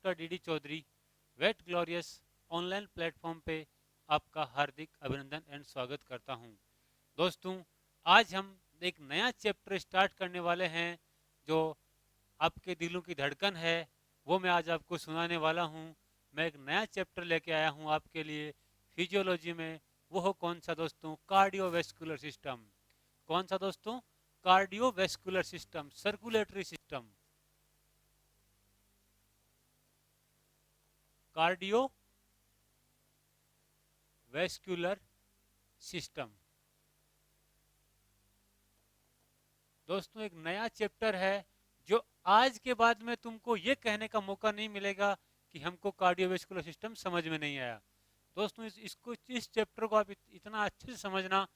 Doctor DD Chaudhary वेट Glorious online platform पे आपका हार्दिक अभिनंदन एंड स्वागत करता हूं। दोस्तों, आज हम एक नया चैप्टर स्टार्ट करने वाले हैं जो आपके दिलों की धड़कन है, वो मैं आज आपको सुनाने वाला हूं। मैं एक नया चैप्टर लेके आया हूं आपके लिए फिजियोलॉजी में। वो हो कौन सा दोस्तों? Cardiovascular system. कौन सा दोस्तों? Cardiovascular system, circulatory system. Cardio vascular system. दोस्तों, एक नया चैप्टर है जो आज के बाद में तुमको ये कहने का मौका नहीं मिलेगा कि हमको कार्डियोवैस्कुलर सिस्टम समझ में नहीं आया। दोस्तों, इस चैप्टर को आप इतना अच्छे से समझना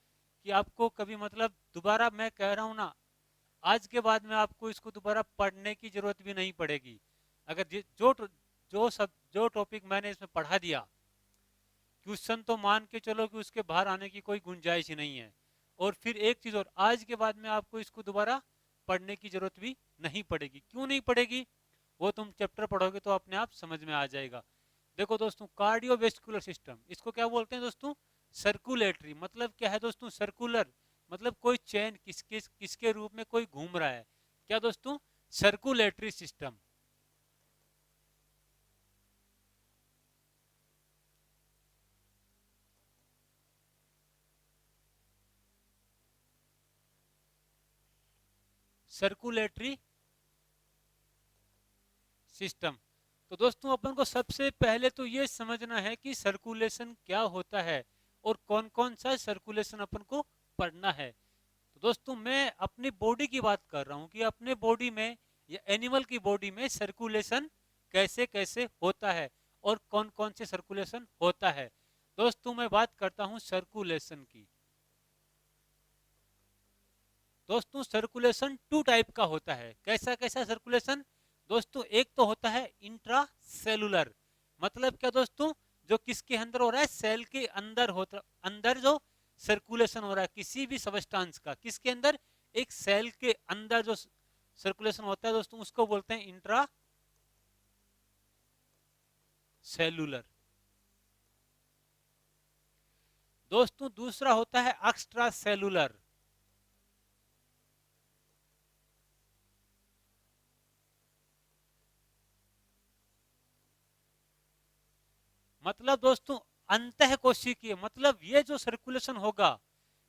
कि आपको कभी मतलब दोबारा, मैं कह रहा हूं ना, आज के बाद में आपको इसको दोबारा पढ़ने की जरूरत भी नहीं पड़ेगी। अगर जो टॉपिक मैंने इसमें पढ़ा दिया, क्वेश्चन तो मान के चलो कि उसके बाहर आने की कोई गुंजाइश ही नहीं है। और फिर एक चीज और, आज के बाद में आपको इसको दोबारा पढ़ने की जरूरत भी नहीं पड़ेगी। क्यों नहीं पड़ेगी? वो तुम चैप्टर पढ़ोगे तो अपने आप समझ में आ जाएगा। देखो दोस्तों, कार्डियोवेस्कुलर सिस्टम, इसको क्या बोलते हैं दोस्तों? सर्कुलेटरी। मतलब क्या है दोस्तों? सर्कुलर मतलब कोई चैन किसके रूप में कोई घूम रहा है। क्या दोस्तों? Circulatory system. Circulatory system. तो दोस्तों, अपन को सबसे पहले तो ये समझना है कि सर्कुलेशन क्या होता है और कौन कौन सा सर्कुलेशन अपन को पढ़ना है। तो दोस्तों, मैं अपनी बॉडी की बात कर रहा हूं कि अपने बॉडी में या एनिमल की बॉडी में सर्कुलेशन कैसे कैसे होता है और कौन कौन से सर्कुलेशन होता है। दोस्तों, मैं बात करता हूं सर्कुलेशन की। दोस्तों, सर्कुलेशन टू टाइप का होता है। कैसा कैसा सर्कुलेशन? दोस्तों, एक तो होता है इंट्रा सेलुलर। मतलब क्या दोस्तों? जो किसके अंदर हो रहा है? सेल के अंदर होता, अंदर जो सर्कुलेशन हो रहा है किसी भी सबस्टांस का, किसके अंदर? एक सेल के अंदर जो सर्कुलेशन होता है दोस्तों, उसको बोलते हैं इंट्रा सेलुलर। दोस्तों, दूसरा होता है एक्स्ट्रा सेलुलर। मतलब दोस्तों, अंतः कोशिकीय। मतलब ये जो सर्कुलेशन होगा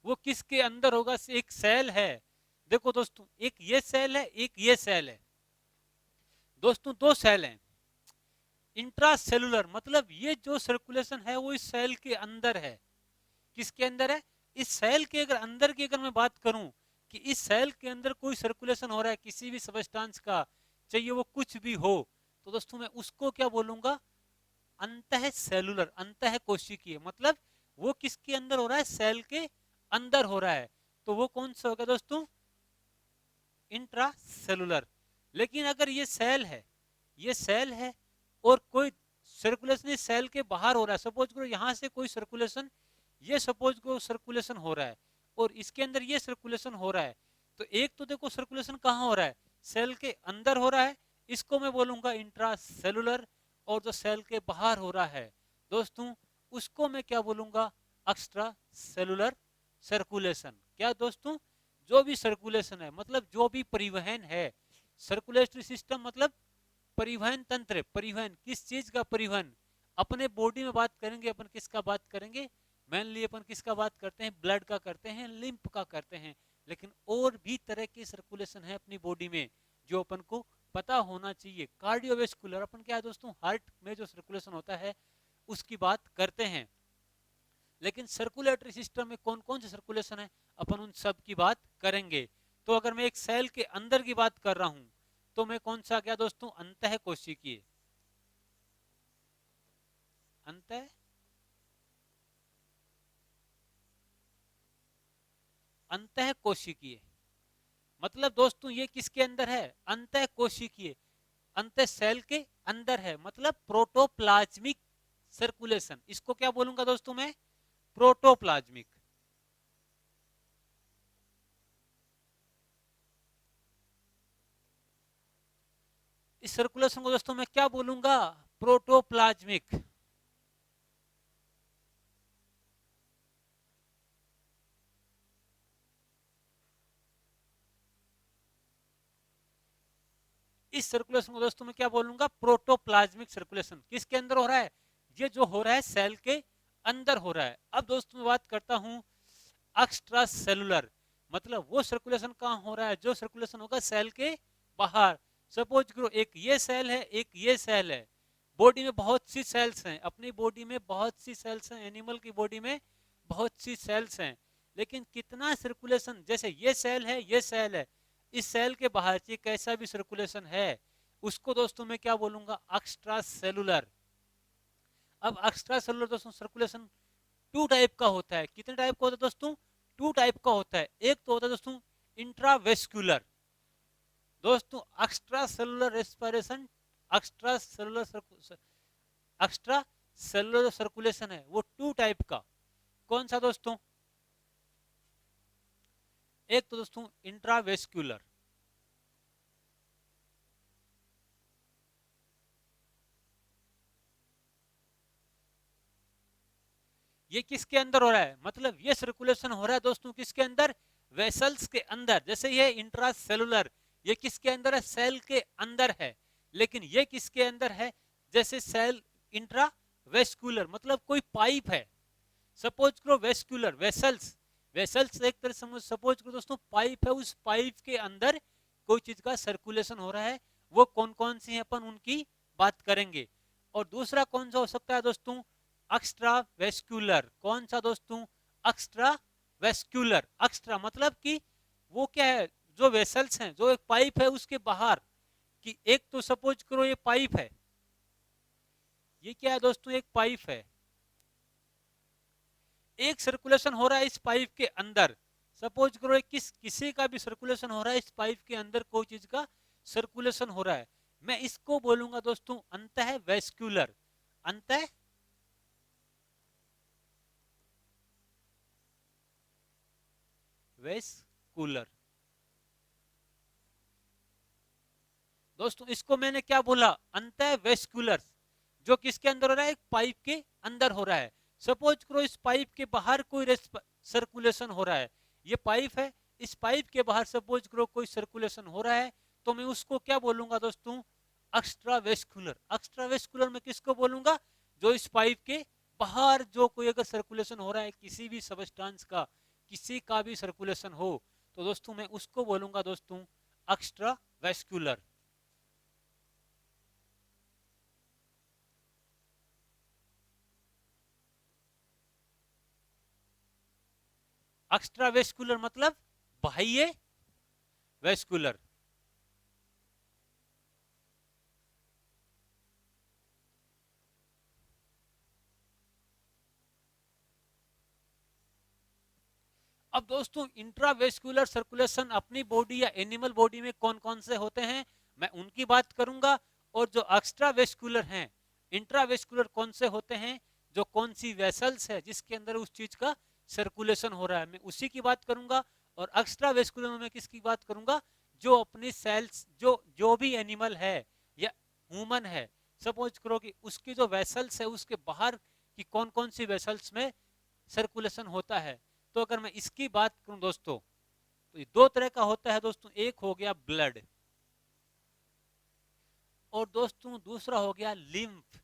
वो किसके अंदर होगा? एक सेल है। देखो दोस्तों, एक ये सेल है, एक ये सेल है। दोस्तों, दो सेल हैं। इंट्रा सेलुलर मतलब ये जो सर्कुलेशन है वो इस सेल के अंदर है। किसके अंदर है? इस सेल के अगर अंदर की अगर मैं बात करूं कि इस सेल के अंदर कोई सर्कुलेशन हो रहा है किसी भी सबस्टांस का, चाहिए वो कुछ भी हो, तो दोस्तों मैं उसको क्या बोलूंगा? अंतः सेलुलर, अंतः कोशिकीय। मतलब वो किसके अंदर हो रहा है? सेल के अंदर हो रहा है। तो वो कौन सा होगा दोस्तों? Intra cellular. लेकिन अगर ये सेल है, ये सेल है और कोई सर्कुलेशन इस सेल के बाहर हो रहा है, सपोज करो यहां से कोई सर्कुलेशन, ये सपोज करो सर्कुलेशन हो रहा है और इसके अंदर ये सर्कुलेशन हो रहा है, तो एक तो देखो सर्कुलेशन कहां हो रहा है? सेल के अंदर हो रहा है, इसको मैं बोलूंगा इंट्रा सेलुलर। और जो सेल के बाहर हो रहा है दोस्तों, उसको मैं क्या बोलूंगा? Extra cellular circulation. क्या दोस्तों? जो भी सर्कुलेशन है, मतलब जो भी परिवहन है, सर्कुलेटरी सिस्टम मतलब परिवहन तंत्र। परिवहन किस चीज का परिवहन? अपने बॉडी में बात करेंगे अपन किसका बात करेंगे? मेनली अपन किसका बात करते हैं? ब्लड का करते हैं, लिम्फ का करते हैं। लेकिन और भी तरह की सर्कुलेशन है अपनी बॉडी में जो अपन को पता होना चाहिए। कार्डियोवेस्कुलर अपन क्या है दोस्तों? हार्ट में जो सर्कुलेशन होता है उसकी बात करते हैं। लेकिन सर्कुलेटरी सिस्टम में कौन कौन से सर्कुलेशन है अपन उन सब की बात करेंगे। तो अगर मैं एक सेल के अंदर की बात कर रहा हूं तो मैं कौन सा क्या दोस्तों? अंतः कोशिकीय। अंतः अंतः कोशिकीय मतलब दोस्तों ये किसके अंदर है? अंतः कोशिकीय। अंतः सेल के अंदर है, मतलब प्रोटोप्लाज्मिक सर्कुलेशन। इसको क्या बोलूंगा दोस्तों मैं? प्रोटोप्लाज्मिक। इस सर्कुलेशन को दोस्तों मैं क्या बोलूंगा, प्रोटोप्लाज्मिक। इस सर्कुलेशन को दोस्तों मैं क्या बोलूंगा, प्रोटोप्लाज्मिक सर्कुलेशन। किसके अंदर हो रहा है, ये जो हो रहा है सेल के अंदर हो रहा है। अब दोस्तों मैं बात करता हूं एक्स्ट्रा सेलुलर, मतलब वो सर्कुलेशन कहां हो रहा है, जो सर्कुलेशन होगा सेल के बाहर। सपोज करो एक ये सेल है, एक ये सेल है। बॉडी में बहुत सी सेल्स हैं, अपनी बॉडी में बहुत सी सेल्स हैं, एनिमल की बॉडी में बहुत सी सेल्स हैं, लेकिन कितना सर्कुलेशन, जैसे ये सेल है, ये सेल है, इस सेल के बाहर से कैसा भी सर्कुलेशन है, उसको दोस्तों मैं क्या बोलूंगा, एक्स्ट्रा सेलुलर। अब एक्स्ट्रा सेलुलर दोस्तों सर्कुलेशन टू टाइप का होता है। कितने टाइप का होता है दोस्तों, टू टाइप का होता है। एक तो होता है दोस्तों इंट्रावेस्कुलर, दोस्तों extra cellular respiration, extra cellular extra cellular circulation है वो टू टाइप का। कौन सा दोस्तों, एक तो दोस्तों इंट्रावेस्कुलर, ये किसके अंदर हो रहा है, मतलब ये सर्कुलेशन हो रहा है दोस्तों किसके अंदर, वेसल्स के अंदर। जैसे ये इंट्रासेलुलर, ये किसके अंदर है, सेल के अंदर है। लेकिन ये किसके अंदर है, जैसे सेल इंट्रावेस्कुलर, मतलब कोई पाइप है। सपोज करो वेस्कुलर, वेसल्स, वेसल्स एक तरह से सपोज करो दोस्तों पाइप है, उस पाइप के अंदर कोई चीज का सर्कुलेशन हो रहा है। वो कौन कौन सी है अपन उनकी बात करेंगे। और दूसरा कौन सा हो सकता है दोस्तों, एक्स्ट्रा वेस्कुलर। कौन सा दोस्तों, एक्स्ट्रा वेस्कुलर। एक्स्ट्रा मतलब कि वो क्या है, जो वेसल्स हैं, जो एक पाइप है उसके बाहर कि एक तो सपोज करो ये पाइप है, ये क्या है दोस्तों, एक पाइप है, एक सर्कुलेशन हो रहा है इस पाइप के अंदर। सपोज करो किसी का भी सर्कुलेशन हो रहा है, इस पाइप के अंदर कोई चीज का सर्कुलेशन हो रहा है, मैं इसको बोलूंगा दोस्तों अंतः वेस्कुलर, अंतः वेस्कुलर। दोस्तों इसको मैंने क्या बोला, अंतः वेस्कुलर, जो किसके अंदर हो रहा है, एक पाइप के अंदर हो रहा है। सपोज करो इस पाइप के बाहर कोई सर्कुलेशन हो रहा है, ये पाइप है, इस पाइप के बाहर सपोज करो कोई सर्कुलेशन हो रहा है, तो मैं उसको क्या बोलूंगा दोस्तों, एक्स्ट्रा वेस्कुलर। एक्स्ट्रा वेस्कुलर में किसको बोलूंगा, जो इस पाइप के बाहर जो कोई अगर सर्कुलेशन हो रहा है किसी भी सबस्टांस का, किसी का भी सर्कुलेशन हो, तो दोस्तों मैं उसको बोलूंगा दोस्तों एक्स्ट्रा वेस्कुलर। एक्स्ट्रा वेस्कुलर मतलब बाह्य वेस्कुलर। अब दोस्तों इंट्रावेस्कुलर सर्कुलेशन अपनी बॉडी या एनिमल बॉडी में कौन कौन से होते हैं, मैं उनकी बात करूंगा। और जो एक्स्ट्रा वेस्कुलर हैं, इंट्रावेस्कुलर कौन से होते हैं, जो कौन सी वेसल्स है जिसके अंदर उस चीज का सर्कुलेशन हो रहा है, मैं उसी की बात करूंगा। और एक्स्ट्रा वेस्कुलर में मैं किसकी बात करूंगा, जो अपनी सेल्स, जो जो भी एनिमल है या ह्यूमन है, सपोज करो कि उसकी जो वेसल्स है उसके बाहर की कौन कौन सी वेसल्स में सर्कुलेशन होता है। तो अगर मैं इसकी बात करूं दोस्तों, तो ये दो तरह का होता है दोस्तों, एक हो गया ब्लड, और दोस्तों दूसरा हो गया लिम्फ।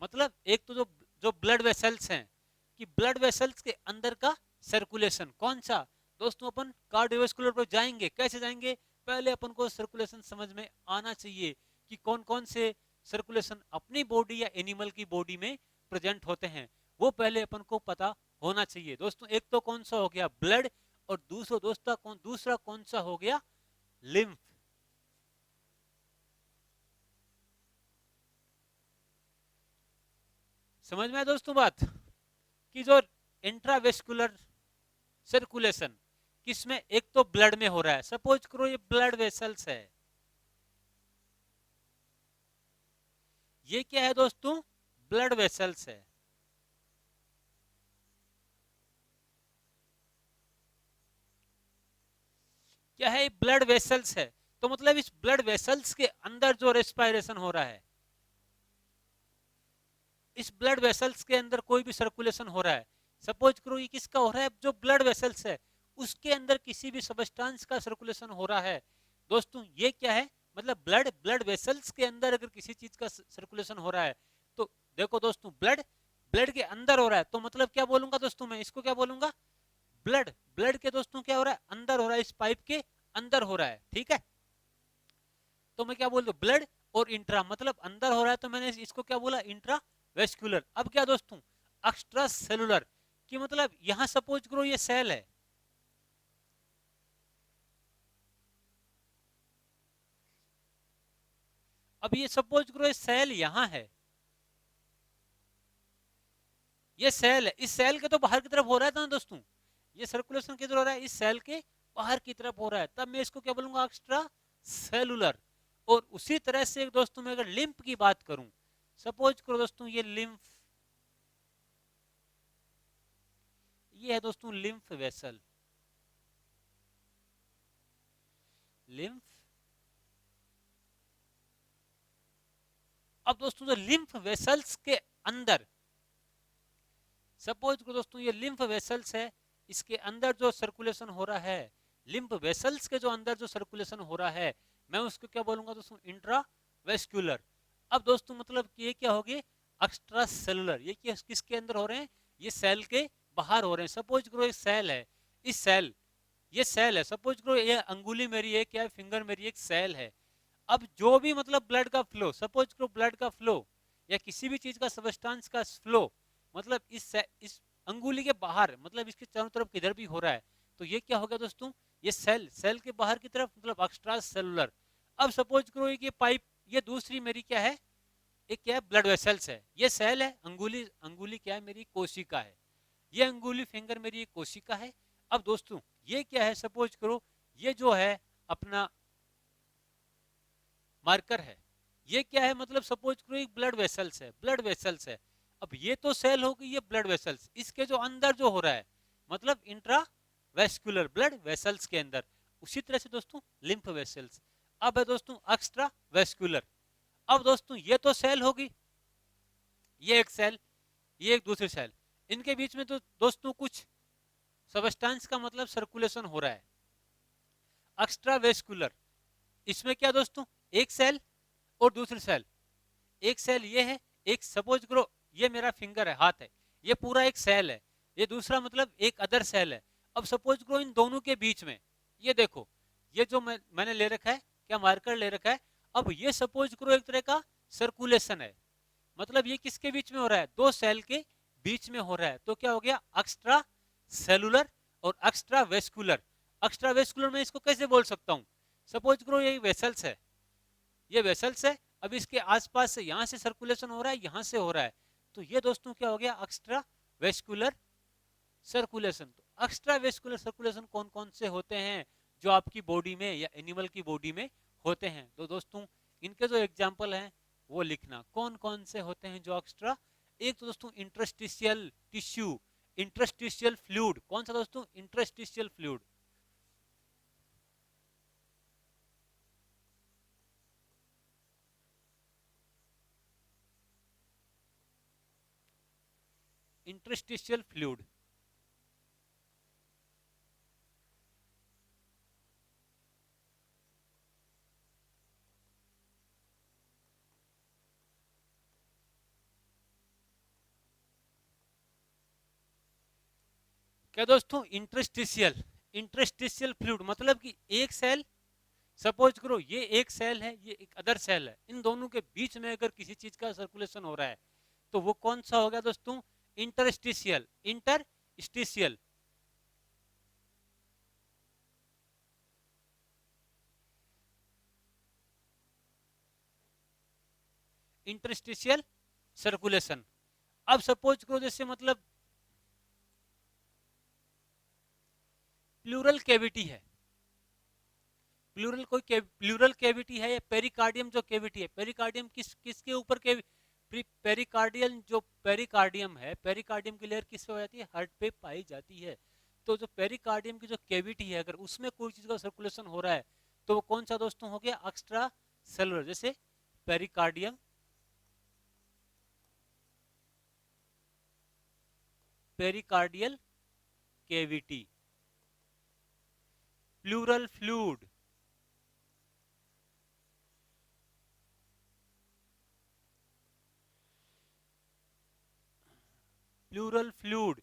मतलब एक तो जो जो ब्लड वेसल्स हैं, कि ब्लड वेसल्स के अंदर का सर्कुलेशन कौन सा, दोस्तों अपन कार्डियोवास्कुलर पर जाएंगे। कैसे जाएंगे, पहले अपन को सर्कुलेशन समझ में आना चाहिए कि कौन कौन से सर्कुलेशन अपनी बॉडी या एनिमल की बॉडी में प्रेजेंट होते हैं, वो पहले अपन को पता होना चाहिए दोस्तों। एक तो कौन सा हो गया ब्लड, और दूसरा कौन सा हो गया लिम्फ। समझ में आया दोस्तों बात, कि जो इंट्रावेस्कुलर सर्कुलेशन किसमें, एक तो ब्लड में हो रहा है, सपोज करो ये ब्लड वेसल्स है, ये क्या है दोस्तों, ब्लड वेसल्स है। क्या है, ब्लड वेसल्स है। तो मतलब इस ब्लड वेसल्स के अंदर जो रेस्पिरेशन हो रहा है, इस ब्लड वेसल्स के अंदर कोई भी सर्कुलेशन हो रहा है, सपोज करो ये किसका हो रहा है, जो ब्लड वेसल्स है उसके अंदर किसी भी सब्सटेंस का सर्कुलेशन हो रहा है। दोस्तों ये क्या है, मतलब ब्लड ब्लड वेसल्स के अंदर अगर किसी चीज का सर्कुलेशन हो रहा है, तो देखो दोस्तों ब्लड ब्लड के अंदर हो रहा है, तो मतलब क्या बोलूंगा दोस्तों, मैं इसको क्या बोलूंगा, ब्लड ब्लड के दोस्तों क्या हो रहा है, अंदर हो रहा है, इस पाइप के अंदर हो रहा है, ठीक है। तो मैं क्या बोल दूं, ब्लड और इंट्रा, मतलब अंदर हो रहा है, तो मैंने इसको क्या बोला, इंट्रा वेस्कुलर। अब क्या दोस्तों, एक्स्ट्रा सेलुलर, कि मतलब यहां सपोज करो ये सेल है, अब ये सपोज करो ये सेल यहां है, ये सेल है, इस सेल के तो बाहर की तरफ हो रहा था ना दोस्तों, ये सर्कुलेशन किधर हो रहा है, इस सेल के बाहर की तरफ हो रहा है, तब मैं इसको क्या बोलूंगा, एक्स्ट्रा सेलुलर। और उसी तरह से दोस्तों मैं अगर लिम्फ की बात करूं, सपोज करो दोस्तों ये लिम्फ, ये है दोस्तों लिम्फ वेसल, लिम्फ। अब दोस्तों जो लिम्फ वेसल्स के अंदर, सपोज करो दोस्तों ये लिम्फ वेसल्स है, इसके अंदर जो सर्कुलेशन हो रहा है, लिम्फ वेसल्स के जो अंदर जो सर्कुलेशन हो रहा है, मैं उसको क्या बोलूंगा दोस्तों, इंट्रावेस्कुलर। अब दोस्तों मतलब कि ये क्या होगी, एक्स्ट्रा सेलुलर, ये किसके अंदर हो रहे हैं, ये सेल के बाहर हो रहे हैं। सपोज करो एक सेल है, इस सेल, ये सेल है, सपोज करो ये अंगुली मेरी है, क्या फिंगर मेरी एक सेल है। अब जो भी मतलब ब्लड का फ्लो, सपोज करो ब्लड का फ्लो या किसी भी चीज का सब्सटेंस का फ्लो, मतलब इस अंगुली के बाहर, मतलब इसके चारों तरफ किधर भी हो रहा है, तो ये क्या हो गया दोस्तों, ये सेल, सेल के बाहर की तरफ, मतलब एक्स्ट्रा सेलुलर। अब सपोज करो ये पाइप, ये दूसरी मेरी क्या है, एक क्या है, ब्लड वेसल्स है, ये सेल है, अंगुली अंगुली क्या है मेरी, कोशिका है, ये अंगुली फिंगर मेरी एक कोशिका है। अब दोस्तों ये क्या है, सपोज करो ये जो है अपना मार्कर है, ये क्या है, मतलब सपोज करो एक ब्लड वेसल्स है, ब्लड वेसल्स है। अब ये तो सेल हो गई, ये ब्लड वेसल्स, इसके जो अंदर जो हो रहा है, मतलब इंट्रा वेस्कुलर ब्लड वेसल्स के अंदर, उसी तरह से दोस्तों लिम्फ वेसल्स। अब है दोस्तों एक्स्ट्रा वेस्कुलर। अब दोस्तों ये तो सेल होगी, ये एक सेल, ये एक दूसरी सेल, इनके बीच में तो दोस्तों कुछ सबस्टेंस का मतलब सर्कुलेशन हो रहा है, एक्स्ट्रा वेस्कुलर। इसमें क्या दोस्तों, एक सेल और दूसरी सेल, एक सेल ये है, एक सपोज करो ये मेरा फिंगर है, हाथ है, ये पूरा एक सेल है, ये दूसरा मतलब एक अदर सेल है। अब सपोज करो इन दोनों के बीच में, ये देखो, ये जो मैंने ले रखा है, क्या मार्कर ले रखा है, अब ये सपोज करो एक तरह का सर्कुलेशन है, मतलब ये किसके बीच में हो रहा है, दो सेल के बीच में हो रहा है, तो क्या हो गया, एक्स्ट्रा सेलुलर और एक्स्ट्रा वेस्कुलर। एक्स्ट्रा वेस्कुलर में इसको कैसे बोल सकता हूं, सपोज करो ये वेसल्स है, ये वेसल्स है, अब इसके आसपास से यहां से सर्कुलेशन हो रहा है, यहां से हो रहा है, तो ये दोस्तों क्या हो गया, एक्स्ट्रा वेस्कुलर सर्कुलेशन। तो एक्स्ट्रा वेस्कुलर सर्कुलेशन कौन कौन से होते हैं, जो आपकी बॉडी में या एनिमल की बॉडी में होते हैं, तो दोस्तों इनके जो एग्जाम्पल हैं वो लिखना, कौन कौन से होते हैं जो एक्स्ट्रा। एक तो दोस्तों इंटरस्टिशियल टिश्यू, इंटरस्टिशियल फ्लूइड, कौन सा दोस्तों, इंटरस्टिशियल फ्लूइड, इंटरस्टिशियल फ्लूइड। क्या दोस्तों, इंटरस्टिशियल, इंटरस्टिशियल फ्लूइड मतलब कि एक सेल, सपोज करो ये एक सेल है, ये एक अदर सेल है, इन दोनों के बीच में अगर किसी चीज का सर्कुलेशन हो रहा है, तो वो कौन सा होगा दोस्तों, इंटरस्टिशियल, इंटरस्टिशियल। Interstitial circulation. अब सपोज करो जैसे मतलब प्लूरल कैविटी है, प्लूरल कैविटी है, या पेरिकार्डियम जो कैविटी है, पेरिकार्डियम किसके ऊपर के, पेरिकार्डियल जो पेरिकार्डियम है, पेरिकार्डियम की लेयर किस पे हो जाती है, हार्ट पे पाई जाती है। तो जो पेरिकार्डियम की जो कैविटी है, अगर उसमें कोई चीज का सर्कुलेशन हो रहा है, तो वो कौन सा दोस्तों हो गया? Extra cellular. जैसे pericardium, pericardial cavity, pleural fluid, pleural fluid,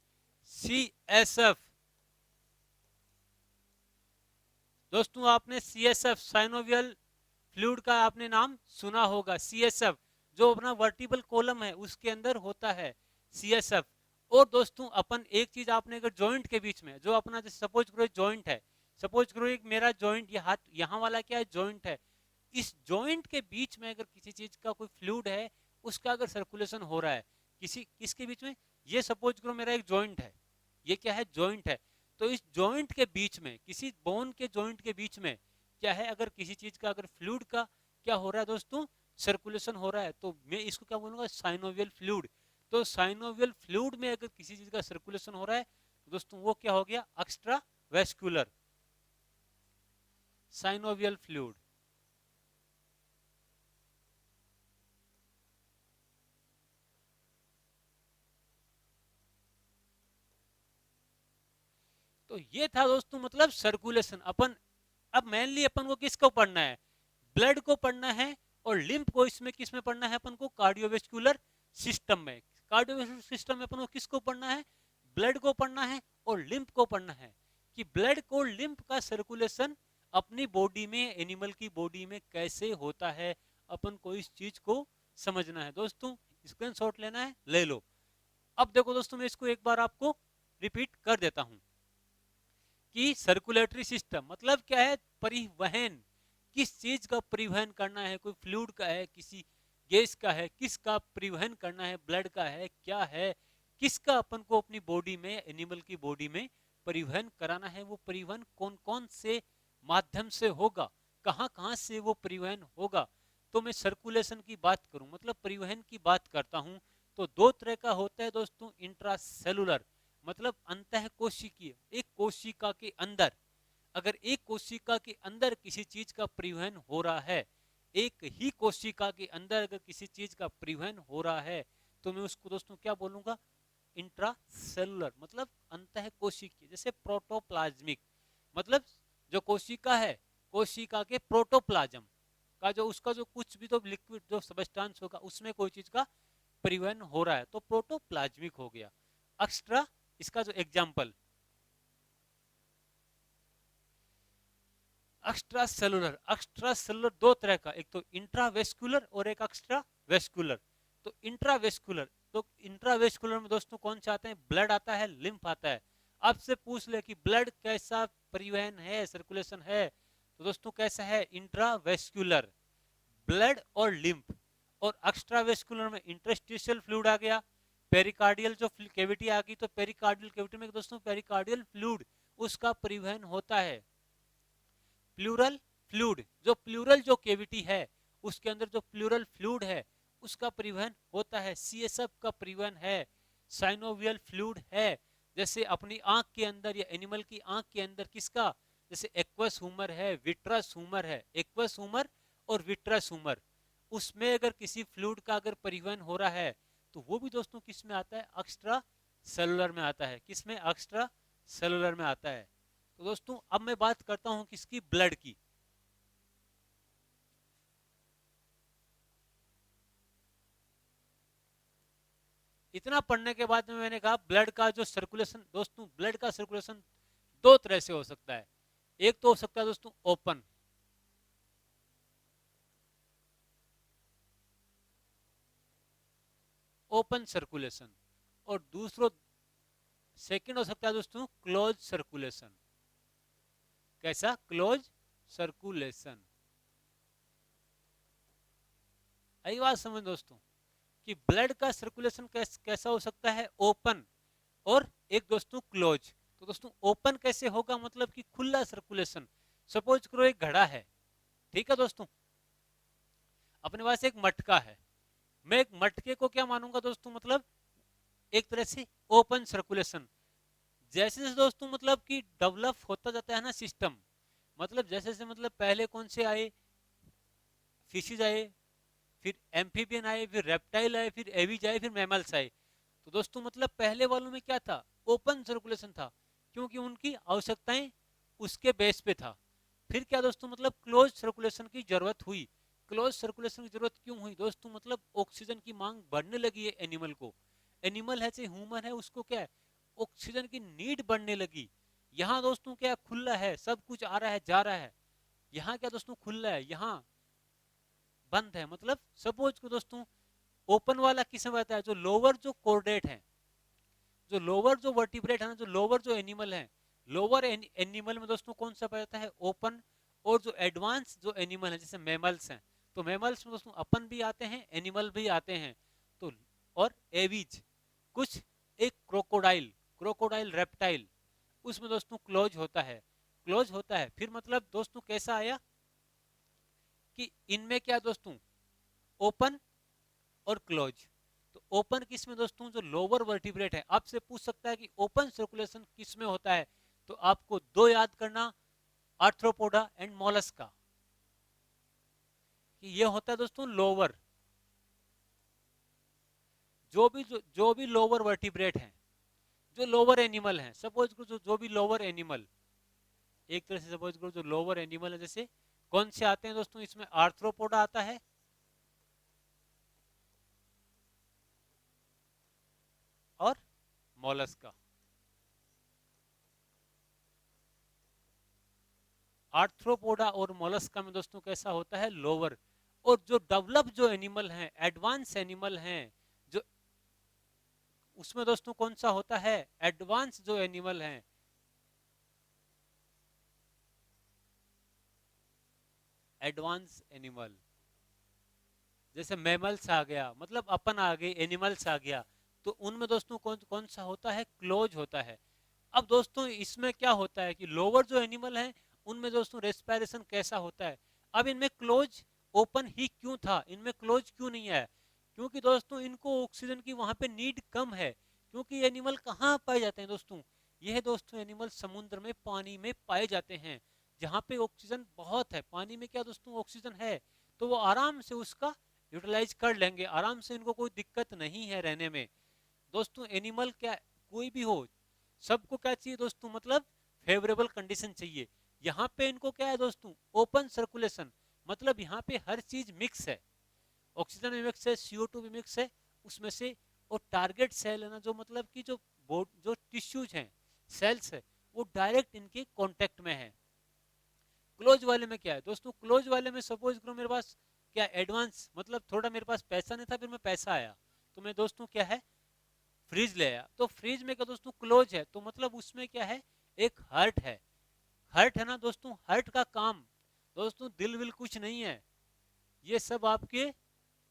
CSF। दोस्तों आपने CSF साइनोवियल फ्लूइड का आपने नाम सुना होगा। CSF जो अपना वर्टिबल कॉलम है उसके अंदर होता है CSF। और दोस्तों अपन एक चीज आपने अगर जॉइंट के बीच में जो अपना जैसे सपोज करो जॉइंट है, सपोज करो एक मेरा जॉइंट, ये हाथ यहाँ वाला क्या है? जॉइंट है। इस जॉइंट के बीच में अगर किसी चीज का कोई फ्लूइड है, उसका अगर सर्कुलेशन हो रहा है किसी किसके बीच में, ये सपोज करो मेरा एक जॉइंट है, ये क्या है? जॉइंट है। तो इस जॉइंट के बीच में, किसी बोन के जॉइंट के बीच में क्या है? अगर किसी चीज का अगर फ्लूइड का क्या हो रहा है दोस्तों? सर्कुलेशन हो रहा है, तो मैं इसको क्या बोलूंगा? Synovial fluid. तो साइनोवियल फ्लूइड में अगर किसी चीज का सर्कुलेशन हो रहा है तो दोस्तों वो क्या हो गया? Extra vascular synovial fluid. तो ये था दोस्तों मतलब सर्कुलेशन। अपन अब मेनली अपन को किसको पढ़ना है? ब्लड को पढ़ना है। और लिम्फ को इसमें किसमें पढ़ना है अपन को? कार्डियोवेस्कुलर सिस्टम में। कार्डियोवेस्कुलर सिस्टम में अपन को किसको पढ़ना है? ब्लड को पढ़ना है और लिम्फ को पढ़ना है कि ब्लड को लिम्फ का सर्कुलेशन अपनी बॉडी में, एनिमल की बॉडी में कैसे होता है, अपन को इस चीज को समझना है। दोस्तों स्क्रीनशॉट लेना है, ले लो। अब देखो दोस्तों मैं इसको एक बार आपको रिपीट कर देता हूं कि सर्कुलेटरी सिस्टम मतलब क्या है? परिवहन। किस चीज का परिवहन करना है? कोई फ्लूइड का है, किसी गैस का है, किसका परिवहन करना है? ब्लड का है, क्या है, किसका अपन को अपनी बॉडी में, एनिमल की बॉडी में परिवहन कराना है? वो परिवहन कौन कौन से माध्यम से होगा, कहां कहां से वो परिवहन होगा? तो मैं सर्कुलेशन की बात करूं, मतलब परिवहन की बात करता हूं, तो दो तरह का होता है दोस्तों। इंट्रासेलुलर मतलब अंतः कोशिकीय। एक कोशिका के अंदर, अगर एक कोशिका के अंदर किसी चीज का परिवहन हो रहा है, एक ही कोशिका के अंदर अगर किसी चीज का परिवहन हो रहा है, तो मैं उसको दोस्तों क्या बोलूंगा? इंट्रासेलुलर मतलब अंतः कोशिकीय। जैसे प्रोटोप्लाज्मिक मतलब जो कोशिका है, कोशिका के प्रोटोप्लाज्म का जो उसका जो कुछ भी तो लिक्विड जो सबस्टांस होगा उसमें कोई चीज का परिवहन हो रहा है तो प्रोटोप्लाज्मिक हो गया। एक्स्ट्रा इसका जो example, extra cellular. Extra cellular दो तरह का, एक तो इंट्रावेस्कुलर और एक एक्स्ट्रा वेस्कुलर। तो इंट्रावेस्कुलर, तो इंट्रावेस्कुलर में दोस्तों कौन से आते हैं? ब्लड आता है, लिम्फ आता है। आपसे पूछ ले कि ब्लड कैसा परिवहन है, सर्कुलेशन है, तो दोस्तों कैसा है? इंट्रावेस्कुलर, ब्लड और लिम्फ। और एक्स्ट्रावेस्कुलर में इंटरस्टिशियल फ्लूइड आ गया, पेरिकार्डियल जो कैविटी आ गई, तो पेरिकार्डियल कैविटी में दोस्तों पेरिकार्डियल फ्लूइड उसका परिवहन होता है। प्लूरल फ्लूइड, जो प्लूरल जो कैविटी है उसके अंदर जो प्लूरल फ्लूइड है उसका परिवहन होता है। CSF का परिवहन है। साइनोवियल फ्लूइड है, जैसे अपनी आंख के अंदर या एनिमल की आंख के अंदर किसका? जैसे एक्वस ह्यूमर है, विट्रस ह्यूमर है, एक्वस ह्यूमर और विट्रस ह्यूमर, उसमें अगर किसी फ्लूइड का अगर परिवहन हो रहा है तो वो भी दोस्तों किस में आता है? एक्स्ट्रा सेलुलर में आता है। किसमें? एक्स्ट्रा सेलुलर में आता है। तो दोस्तों अब मैं बात करता हूं किसकी? ब्लड की। इतना पढ़ने के बाद में मैंने कहा ब्लड का जो सर्कुलेशन, दोस्तों ब्लड का सर्कुलेशन दो तरह से हो सकता है। एक तो हो सकता है दोस्तों ओपन, ओपन सर्कुलेशन, और दूसरा सेकंड हो सकता है दोस्तों क्लोज सर्कुलेशन। कैसा? Close circulation. आई बात समझ दोस्तों कि ब्लड का सर्कुलेशन कैसा हो सकता है? ओपन, और एक दोस्तों क्लोज। तो दोस्तों ओपन कैसे होगा? मतलब कि खुला सर्कुलेशन। सपोज करो एक घड़ा है, ठीक है दोस्तों, अपने पास एक मटका है, मैं एक मटके को क्या मानूंगा दोस्तों? मतलब एक तरह से ओपन सर्कुलेशन। जैसे जैसे दोस्तों मतलब कि डेवलप होता जाता है ना सिस्टम, मतलब जैसे से मतलब पहले कौन से आए, फिशिज आए, फिर एम्फीबियन आए, फिर रेप्टाइल आए, फिर एविज आए, फिर मैमल्स आए। तो दोस्तों मतलब पहले वालों में क्या था, ओपन सर्कुलेशन था, क्योंकि उनकी आवश्यकताएं उसके बेस पे था। फिर क्या दोस्तों मतलब क्लोज सर्कुलेशन की जरूरत हुई। क्लोज सर्कुलेशन की जरूरत क्यों हुई दोस्तों, मतलब ऑक्सीजन की मांग बढ़ने लगी है एनिमल को। एनिमल है चाहे ह्यूमन है, उसको क्या है, ऑक्सीजन की नीड बढ़ने लगी। यहाँ दोस्तों क्या खुला है, सब कुछ आ रहा है जा रहा है। यहाँ क्या दोस्तों खुला है, यहाँ बंद है। मतलब सपोज को दोस्तों ओपन वाला किसमें रहता है, जो लोअर जो कोर्डेट है, जो लोअर जो वर्टिब्रेट है ना, जो लोअर जो एनिमल है, लोअर एनिमल में दोस्तों कौन सा रहता है, ओपन। और जो एडवांस जो एनिमल है जैसे मैमल्स हैं, तो मैमल्स में दोस्तों अपन भी आते हैं, एनिमल भी आते हैं। तो और एविज कुछ, एक क्रोकोडाइल, क्रोकोडाइल रेप्टाइल, उसमें दोस्तों क्लोज होता है, क्लोज होता है। फिर मतलब दोस्तों कैसा आया कि इनमें क्या दोस्तों, ओपन और क्लोज। तो ओपन किस में दोस्तों, जो लोअर वर्टिब्रेट है। आपसे पूछ सकता है कि ओपन सर्कुलेशन किस में होता है, तो आपको दो याद करना, आर्थ्रोपोडा एंड मोलस्का, कि ये होता है दोस्तों लोअर, जो भी लोअर वर्टिब्रेट है, जो लोअर एनिमल है, सपोज करो जो भी लोअर एनिमल, एक तरह से सपोज करो जो लोअर एनिमल है, जैसे कौन से आते हैं दोस्तों, इसमें आर्थ्रोपोडा आता है और मोलस्का। आर्थ्रोपोडा और मोलस्का में दोस्तों कैसा होता है, लोअर। और जो डेवलप जो एनिमल हैं, एडवांस एनिमल हैं, जो उसमें दोस्तों कौन सा होता है, एडवांस जो एनिमल हैं, एडवांस एनिमल, जैसे मैमल्स आ गया, मतलब अपन आ गए, एनिमल्स आ गया, तो उनमें दोस्तों कौन कौन सा होता है, क्लोज होता है। अब दोस्तों इसमें क्या होता है कि लोअर जो एनिमल है, उनमें दोस्तों रेस्पिरेशन कैसा होता है। अब इनमें क्लोज ओपन ही क्यों था, इनमें क्लोज क्यों नहीं है, क्योंकि दोस्तों इनको ऑक्सीजन की वहां पे नीड कम है। क्योंकि एनिमल कहाँ पाए जाते हैं दोस्तों, यह दोस्तों एनिमल समुद्र में, पानी में पाए जाते हैं, जहाँ पे ऑक्सीजन बहुत है। पानी में क्या दोस्तों ऑक्सीजन है, तो वो आराम से उसका यूटिलाइज कर लेंगे, आराम से, इनको कोई दिक्कत नहीं है रहने में। दोस्तों एनिमल क्या, कोई भी हो, सबको क्या चाहिए दोस्तों, मतलब फेवरेबल कंडीशन चाहिए। यहाँ पे इनको क्या है दोस्तों, ओपन सर्कुलेशन, मतलब यहाँ पे हर चीज मिक्स है, ऑक्सीजन भी मिक्स है, CO2 भी मिक्स है उसमें से। और टारगेट सेल है ना, जो मतलब कि जो टिश्यूज हैं, सेल्स है, वो डायरेक्ट इनके कांटेक्ट में है। क्लोज वाले में क्या है दोस्तों, क्लोज वाले में सपोज करो मेरे पास क्या एडवांस, मतलब थोड़ा मेरे पास पैसा नहीं था, फिर मैं पैसा आया, तो मैं दोस्तों क्या है, फ्रिज ले आया। तो फ्रिज में क्या दोस्तों क्लोज है, तो मतलब उसमें क्या है, एक हर्ट है। हर्ट है ना दोस्तों, हर्ट का काम दोस्तों दिल विल कुछ नहीं है, ये सब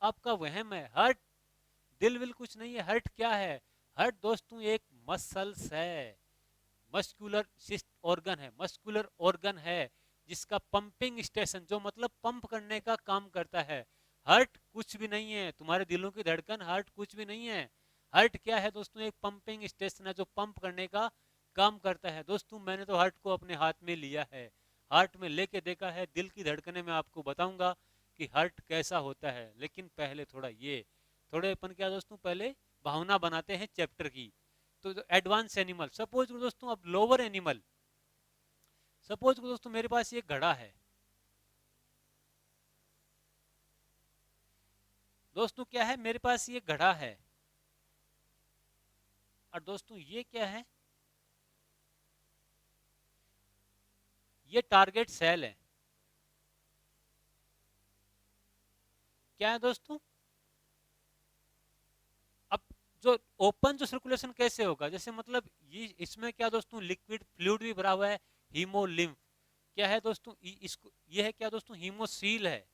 आपका वहम है। हर्ट, दिल विल कुछ नहीं है। हर्ट क्या है, हर्ट दोस्तों एक मसल्स है, मस्कुलर सिस्ट ऑर्गन है, मस्कुलर ऑर्गन है, जिसका पंपिंग स्टेशन, जो मतलब पंप करने का काम करता है। हार्ट कुछ भी नहीं है, तुम्हारे दिलों की धड़कन, हार्ट कुछ भी नहीं है। हार्ट क्या है दोस्तों, एक पंपिंग स्टेशन है जो पंप करने का काम करता है। दोस्तों मैंने तो हार्ट को अपने हाथ में लिया है, हार्ट में लेके देखा है, दिल की धड़कने में आपको बताऊंगा कि हार्ट कैसा होता है। लेकिन पहले थोड़े अपन क्या दोस्तों, पहले भावना बनाते हैं चैप्टर की। तो एडवांस एनिमल, सपोज दोस्तों अब लोअर एनिमल, सपोज दोस्तों मेरे पास ये घड़ा है, दोस्तों क्या है, मेरे पास ये घड़ा है, और दोस्तों ये क्या है, ये टारगेट सेल है। क्या है दोस्तों, अब जो ओपन जो सर्कुलेशन कैसे होगा, जैसे मतलब ये इसमें क्या दोस्तों, लिक्विड फ्लूइड भी भरा हुआ है, हीमोलिम्फ। क्या है दोस्तों, इसको ये है क्या दोस्तों, हीमोसील है।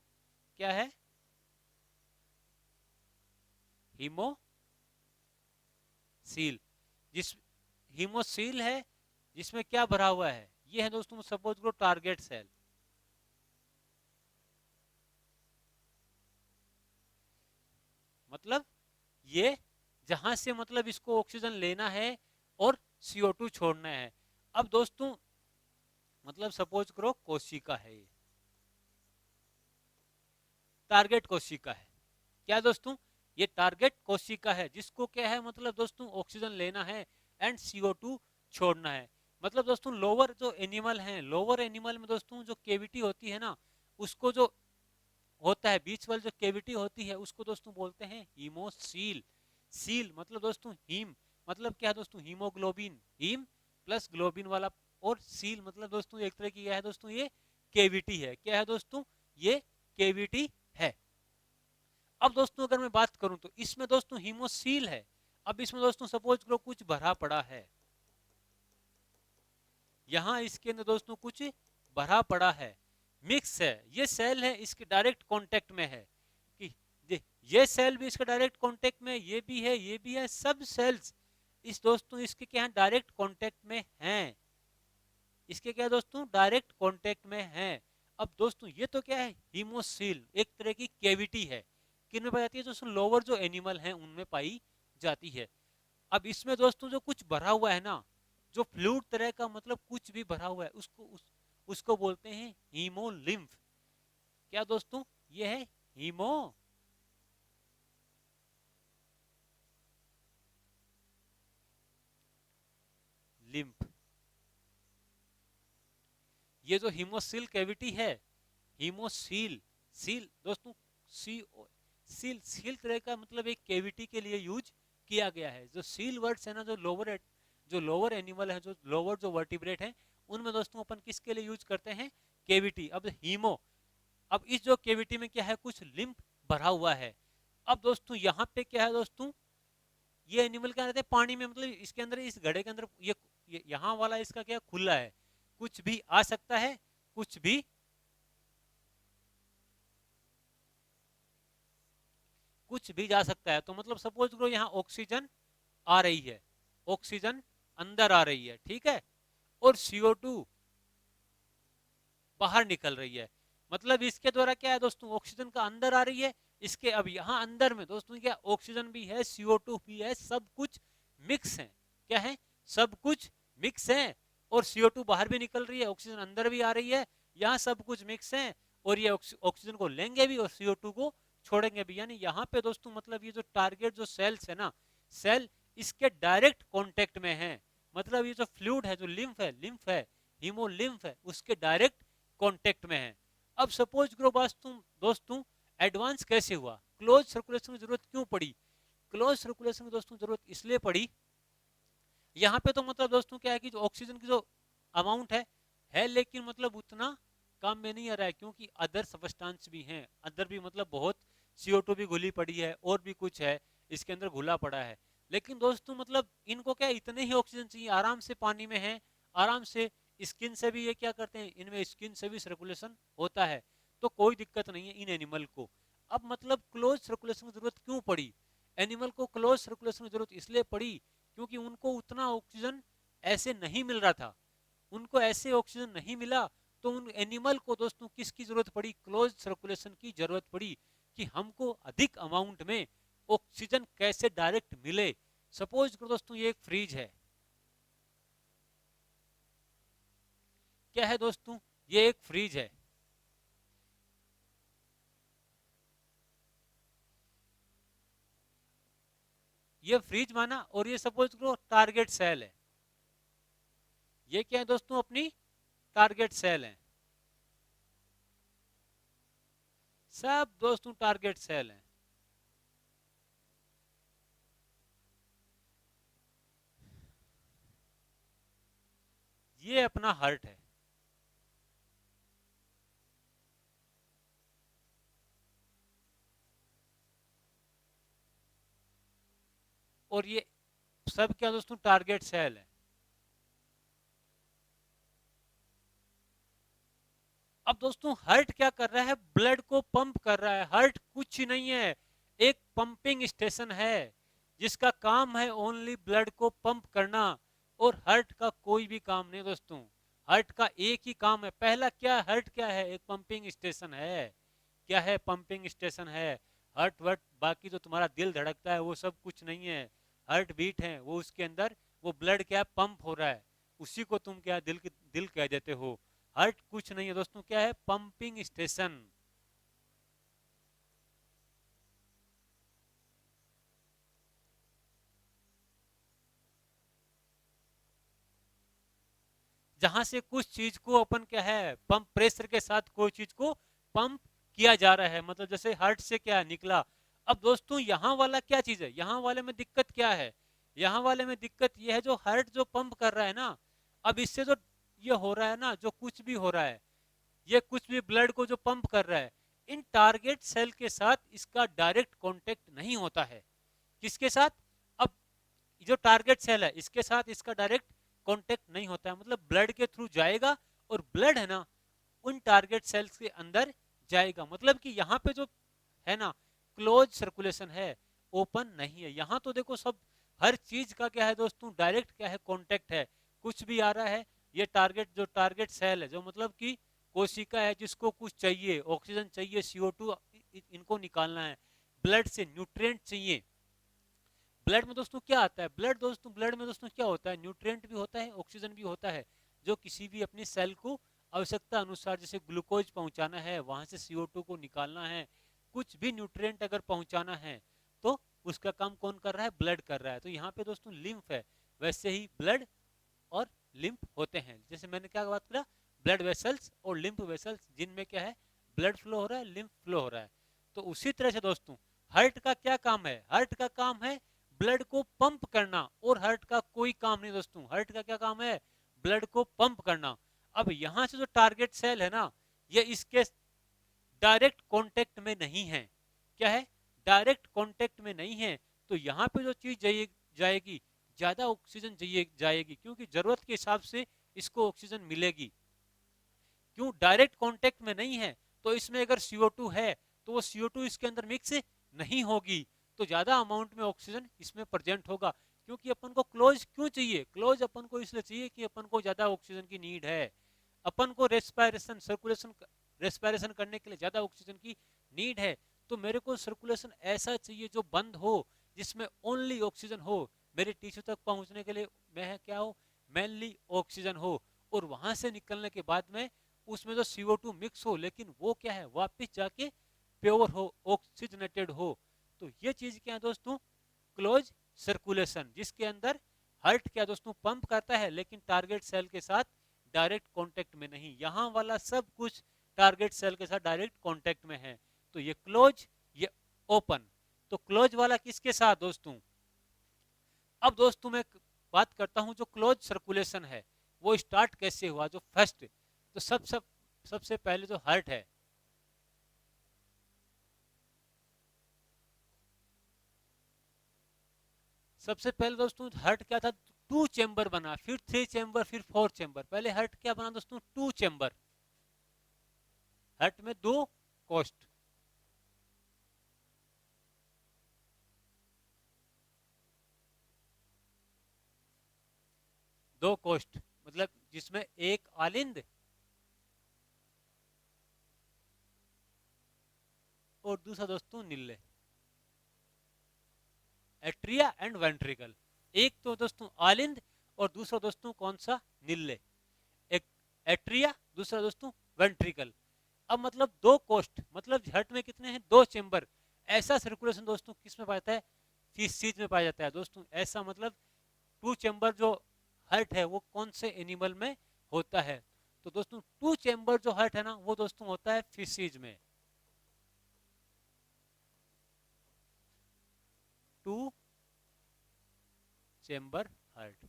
क्या है, हीमोसील, जिस हीमोसील है, जिसमें क्या भरा हुआ है, ये है दोस्तों सपोज करो टारगेट सेल। मतलब ये जहां से मतलब इसको ऑक्सीजन लेना है और CO2 छोड़ना है। अब दोस्तों मतलब सपोज करो कोशिका है, ये टारगेट कोशिका है। क्या दोस्तों, ये टारगेट कोशिका है जिसको क्या है, मतलब दोस्तों ऑक्सीजन लेना है एंड CO2 छोड़ना है। मतलब दोस्तों लोअर जो एनिमल हैं, लोअर एनिमल में दोस्तों जो केविटी होती है ना, उसको जो होता है बीच वाली जो केविटी होती है उसको दोस्तों बोलते हैं हीमोसील। सील मतलब दोस्तों हीम, मतलब क्या है दोस्तों, हीमोग्लोबिन, हीम प्लस ग्लोबिन वाला। और सील मतलब दोस्तों एक तरह की क्या है दोस्तों, ये केविटी है। क्या है दोस्तों, ये केविटी है। अब दोस्तों अगर मैं बात करूं तो इसमें दोस्तों हीमोसील है। अब इसमें दोस्तों सपोज करो कुछ भरा पड़ा है, यहां इसके अंदर दोस्तों कुछ भरा पड़ा है, मिक्स है, ये सेल है इसके डायरेक्ट कांटेक्ट में है कि ये सेल भी इसके डायरेक्ट कांटेक्ट में, ये भी है, ये भी है, सब सेल्स इस दोस्तों इसके क्या है, डायरेक्ट कांटेक्ट में हैं। इसके क्या दोस्तों, डायरेक्ट कांटेक्ट में हैं। अब दोस्तों ये तो क्या है, हीमोसील एक तरह की केविटी है। किन में पाई जाती है दोस्तों, लोअर जो एनिमल हैं उनमें पाई जाती है। अब इसमें दोस्तों जो कुछ भरा हुआ है ना, जो फ्लूइड तरह का, मतलब कुछ भी भरा हुआ है, उसको बोलते हैं हीमोलिम्फ। क्या दोस्तों, ये है हीमोलिम्फ। ये जो हीमोसील कैविटी है, हीमोसील, सील दोस्तों, सी सील, सील तरह का मतलब एक कैविटी के लिए यूज किया गया है। जो सील वर्ड्स है ना, जो लोअर एनिमल है, जो लोअर जो वर्टिब्रेट है, उनमें दोस्तों अपन किसके लिए यूज करते हैं, केविटी। अब हीमो, अब इस जो केविटी में क्या है, कुछ लिम्फ भरा हुआ है। अब दोस्तों यहाँ पे क्या है दोस्तों, ये एनिमल क्या रहते हैं पानी में, मतलब इसके अंदर, इस घड़े के अंदर ये यहाँ वाला इसका क्या खुला है, कुछ भी आ सकता है, कुछ भी कुछ भी जा सकता है। तो मतलब सपोज करो यहाँ ऑक्सीजन आ रही है, ऑक्सीजन अंदर आ रही है, ठीक है, और CO2 बाहर निकल रही है। मतलब इसके द्वारा क्या है दोस्तों, ऑक्सीजन का अंदर आ रही है, इसके अब यहाँ अंदर में दोस्तों क्या, ऑक्सीजन भी है, CO2 भी है, सब कुछ मिक्स है। क्या है, सब कुछ मिक्स है। और CO2 बाहर भी निकल रही है, ऑक्सीजन अंदर भी आ रही है, यहाँ सब कुछ मिक्स है। और ये ऑक्सीजन को लेंगे भी और CO2 को छोड़ेंगे भी। यानी यहाँ पे दोस्तों मतलब ये जो टारगेट जो सेल्स है ना, सेल इसके डायरेक्ट कॉन्टेक्ट में है। मतलब ये जो फ्लूइड है, जो लिम्फ है, हीमोलिम्फ है, उसके डायरेक्ट कांटेक्ट में है। अब सपोज करो दोस्तों एडवांस कैसे हुआ, क्लोज सर्कुलेशन की जरूरत क्यों पड़ी। क्लोज सर्कुलेशन की दोस्तों जरूरत इसलिए पड़ी, यहाँ पे तो मतलब दोस्तों क्या है कि जो ऑक्सीजन की जो अमाउंट है लेकिन मतलब उतना काम में नहीं आ रहा है, क्योंकि अदर सब्सटेंस भी हैं, अदर भी मतलब बहुत, CO2 भी घुली पड़ी है और भी कुछ है इसके अंदर घुला पड़ा है। लेकिन दोस्तों मतलब इनको क्या इतने ही ऑक्सीजन चाहिए, आराम से पानी में है, आराम से स्किन से भी ये क्या करते हैं, इनमें स्किन से भी सर्कुलेशन होता है, तो कोई दिक्कत नहीं है इन एनिमल को। अब मतलब क्लोज सर्कुलेशन की जरूरत क्यों पड़ी, एनिमल को क्लोज सर्कुलेशन की जरूरत इसलिए पड़ी क्योंकि उनको उतना ऑक्सीजन ऐसे नहीं मिल रहा था, उनको ऐसे ऑक्सीजन नहीं मिला। तो उन एनिमल को दोस्तों किसकी जरूरत पड़ी, क्लोज सर्कुलेशन की जरूरत पड़ी, कि हमको अधिक अमाउंट में ऑक्सीजन कैसे डायरेक्ट मिले। सपोज करो दोस्तों ये एक फ्रिज है, क्या है दोस्तों, ये एक फ्रिज है, ये फ्रिज माना, और ये सपोज करो टारगेट सेल है। ये क्या है दोस्तों, अपनी टारगेट सेल है, सब दोस्तों टारगेट सेल है। ये अपना हार्ट है, और ये सब क्या दोस्तों टारगेट सेल है। अब दोस्तों हार्ट क्या कर रहा है, ब्लड को पंप कर रहा है। हार्ट कुछ नहीं है, एक पंपिंग स्टेशन है जिसका काम है ओनली ब्लड को पंप करना। और हार्ट का कोई भी काम नहीं दोस्तों, हार्ट का एक ही काम है। पहला क्या, हार्ट क्या है, एक पंपिंग स्टेशन है। क्या है, पंपिंग स्टेशन है। हार्ट वर्ट बाकी जो तुम्हारा दिल धड़कता है वो सब कुछ नहीं है, हार्ट बीट है वो, उसके अंदर वो ब्लड क्या पंप हो रहा है, उसी को तुम क्या दिल कह देते हो। हार्ट कुछ नहीं है दोस्तों, क्या है? Pumping station. जहां से कुछ चीज को अपन क्या है, पंप प्रेशर के साथ कोई चीज को पंप किया जा रहा है, मतलब जैसे हार्ट से क्या निकला। अब दोस्तों यहाँ वाला क्या चीज है, यहाँ वाले में दिक्कत क्या है? यहाँ वाले में दिक्कत ये है, जो हार्ट जो पंप कर रहा है ना, अब इससे जो ये हो रहा है ना, जो कुछ भी हो रहा है, ये कुछ भी ब्लड को जो पंप कर रहा है, इन टारगेट सेल के साथ इसका डायरेक्ट कांटेक्ट नहीं होता है। किसके साथ? अब जो टारगेट सेल है इसके साथ इसका डायरेक्ट कांटेक्ट नहीं होता है, मतलब ब्लड के थ्रू जाएगा और ब्लड है ना उन टारगेट सेल्स के अंदर जाएगा, मतलब कि यहाँ पे जो है ना क्लोज सर्कुलेशन है, ओपन नहीं है। यहाँ तो देखो सब हर चीज का क्या है दोस्तों, डायरेक्ट क्या है, कांटेक्ट है। कुछ भी आ रहा है, ये टारगेट जो टारगेट सेल है, जो मतलब कि कोशिका है, जिसको कुछ चाहिए, ऑक्सीजन चाहिए, CO2 इनको निकालना है, ब्लड से न्यूट्रिएंट चाहिए। ब्लड में दोस्तों क्या आता है? ब्लड में दोस्तों क्या होता है? न्यूट्रिएंट भी होता है, ऑक्सीजन भी होता है, जो किसी भी अपनी सेल को आवश्यकता अनुसार, जैसे ग्लूकोज पहुंचाना है, वहां से CO2 को निकालना है, कुछ भी न्यूट्रिएंट अगर पहुंचाना है तो उसका काम कौन कर रहा है? ब्लड कर रहा है। तो यहाँ पे दोस्तों लिम्फ है, वैसे ही ब्लड और लिम्फ होते हैं। जैसे मैंने क्या बात करा, ब्लड वेसल्स और लिम्फ वेसल्स, जिनमें क्या है, ब्लड फ्लो हो रहा है, लिम्फ फ्लो हो रहा है। तो उसी तरह से दोस्तों हार्ट का क्या काम है? हार्ट का काम है ब्लड को पंप करना, और हार्ट का कोई काम नहीं दोस्तों। हार्ट का क्या काम है? ब्लड को पंप करना। अब यहां से जो टारगेट सेल है ना, ये इसके डायरेक्ट कांटेक्ट में नहीं है। क्या है? डायरेक्ट कांटेक्ट में नहीं है। तो यहाँ पे जो चीज जाएगी, ज्यादा ऑक्सीजन जाएगी, क्योंकि जरूरत के हिसाब से इसको ऑक्सीजन मिलेगी। क्यों? डायरेक्ट कांटेक्ट में नहीं है, तो इसमें अगर CO2 है तो वो CO2 इसके अंदर मिक्स नहीं होगी, तो ज्यादा अमाउंट में ऑक्सीजन इसमें प्रेजेंट होगा। क्योंकि अपन को क्लोज क्यों चाहिए? क्लोज अपन को इसलिए चाहिए कि अपन को ज्यादा ऑक्सीजन की नीड है, अपन को रेस्पिरेशन सर्कुलेशन रेस्पिरेशन करने के लिए ज्यादा ऑक्सीजन की नीड है। तो मेरे को सर्कुलेशन ऐसा चाहिए जो बंद हो, जिसमें ओनली ऑक्सीजन हो, मेरे टिश्यू तक पहुंचने के लिए मैं क्या हो, मेनली ऑक्सीजन हो, और वहां से निकलने के बाद में उसमें जो CO2 मिक्स हो, लेकिन वो क्या है, वापस जाके प्योर हो, ऑक्सीजनेटेड हो। तो ये चीज क्या है दोस्तों, क्लोज सर्कुलेशन, जिसके अंदर हार्ट क्या दोस्तों पंप करता है, लेकिन टारगेट सेल के साथ डायरेक्ट कांटेक्ट में नहीं। यहाँ वाला सब कुछ टारगेट सेल के साथ डायरेक्ट कांटेक्ट में है। तो ये क्लोज, ये ओपन। तो क्लोज वाला किसके साथ दोस्तों? अब दोस्तों मैं बात करता हूं, जो क्लोज सर्कुलेशन है वो स्टार्ट कैसे हुआ, जो फर्स्ट, तो सबसे पहले जो हार्ट है, सबसे पहले दोस्तों हार्ट क्या था, 2 चेंबर बना, फिर 3 चेंबर, फिर 4 चेंबर। पहले हार्ट क्या बना दोस्तों? 2 चेंबर। हार्ट में 2 कोष्ठ, 2 कोष्ठ, मतलब जिसमें एक आलिंद और दूसरा दोस्तों निल्ले, एट्रिया एंड वेंट्रिकल। एक तो दोस्तों आलिंद और दूसरा दोस्तों कौन सा? निल्ले। एक एट्रिया, दूसरा दोस्तों वेंट्रिकल। अब मतलब 2 कोष्ठ, मतलब हार्ट में कितने हैं? 2 चेंबर। ऐसा सर्कुलेशन दोस्तों किस में पाया जाता है? किस चीज में पाया जाता है दोस्तों? ऐसा मतलब 2 चेंबर जो हार्ट है वो कौन से एनिमल में होता है? तो दोस्तों 2 चेंबर जो हार्ट है ना, वो दोस्तों होता है फिशीज में। 2 चेंबर हार्ट,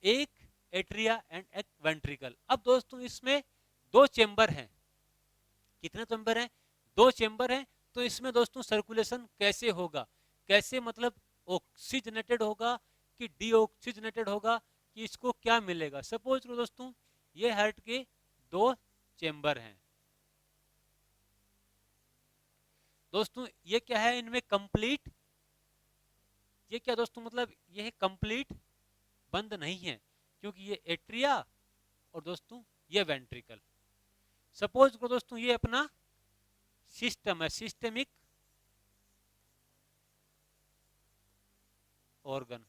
एक एट्रिया एंड एक वेंट्रिकल। अब दोस्तों इसमें 2 चेंबर हैं। कितने चेंबर हैं? 2 चेंबर हैं। तो इसमें दोस्तों सर्कुलेशन कैसे होगा? कैसे मतलब ऑक्सीजनेटेड होगा कि डीऑक्सीजनेटेड होगा, कि इसको क्या मिलेगा? सपोज करो दोस्तों ये हार्ट के 2 चेंबर हैं दोस्तों, ये क्या है इनमें कंप्लीट, ये क्या दोस्तों मतलब ये कंप्लीट बंद नहीं है, क्योंकि ये एट्रिया और दोस्तों ये वेंट्रिकल। सपोज करो दोस्तों ये अपना सिस्टम है, सिस्टेमिक ऑर्गन,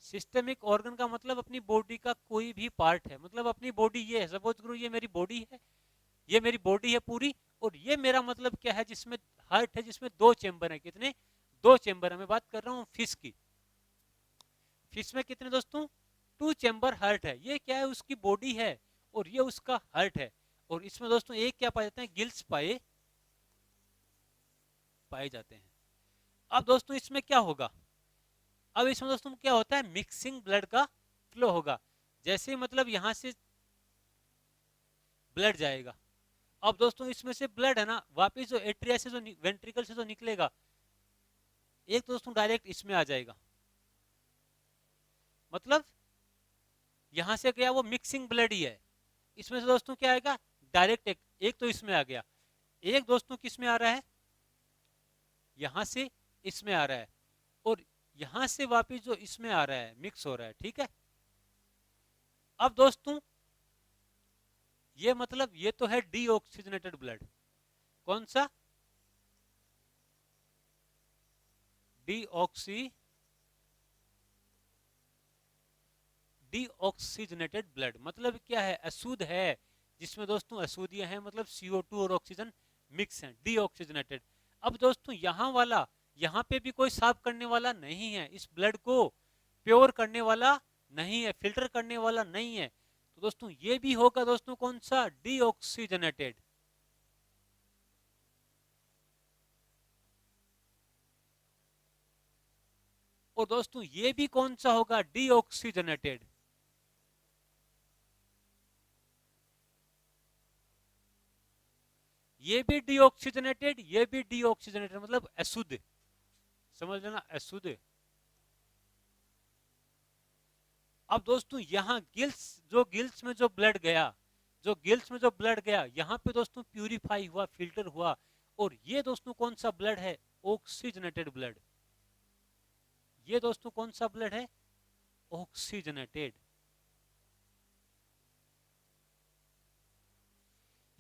सिस्टमिक ऑर्गन का मतलब अपनी बॉडी का कोई भी पार्ट है, मतलब अपनी बॉडी ये है, सपोज करो ये मेरी बॉडी है, ये मेरी बॉडी है पूरी, और ये मेरा मतलब क्या है, जिसमें हार्ट है, जिसमें दो चेंबर है, कितने, दो चेंबर है। मैं बात कर रहा हूँ फिश की, फिश में कितने दोस्तों, टू चेंबर हार्ट है। ये क्या है, उसकी बॉडी है और ये उसका हार्ट है। और इसमें दोस्तों एक क्या पाए जाते हैं, गिल्स पाए पाए जाते हैं। अब दोस्तों इसमें क्या होगा, अब इसमें दोस्तों क्या होता है, मिक्सिंग ब्लड का फ्लो होगा। जैसे मतलब यहां से ब्लड जाएगा, अब दोस्तों इसमें से ब्लड है ना, वापिस जो एट्रिया से जो वेंट्रिकल से जो निकलेगा, एक तो दोस्तों डायरेक्ट इसमें आ जाएगा, मतलब यहां से गया वो मिक्सिंग ब्लड ही है। इसमें से दोस्तों क्या आएगा, डायरेक्ट एक तो इसमें आ गया, एक दोस्तों किस में आ रहा है, यहां से इसमें आ रहा है, और यहां से वापिस जो इसमें आ रहा है, मिक्स हो रहा है, ठीक है। अब दोस्तों ये मतलब ये तो है डीऑक्सीजनेटेड ब्लड, कौन सा, डीऑक्सी डीऑक्सीजनेटेड ब्लड मतलब क्या है, अशुद्ध है, जिसमें दोस्तों अशुद्धियां हैं, मतलब CO2 और ऑक्सीजन मिक्स हैं, डीऑक्सीजनेटेड। अब दोस्तों यहाँ वाला, यहाँ पे भी कोई साफ करने वाला नहीं है, इस ब्लड को प्योर करने वाला नहीं है, फिल्टर करने वाला नहीं है, तो दोस्तों ये भी होगा दोस्तों कौन सा, डीऑक्सीजनेटेड। और दोस्तों ये भी कौन सा होगा, डीऑक्सीजनेटेड। ये भी डीऑक्सीजनेटेड, ये भी डीऑक्सीजनेटेड, मतलब अशुद्ध, समझ लेना अशुद्ध। अब दोस्तों यहाँ गिल्स, जो गिल्स में जो ब्लड गया, जो गिल्स में जो ब्लड गया, यहाँ पे दोस्तों प्यूरिफाई हुआ, फिल्टर हुआ, और ये दोस्तों कौन सा ब्लड है, ऑक्सीजनेटेड ब्लड। ये दोस्तों कौन सा ब्लड है, ऑक्सीजनेटेड।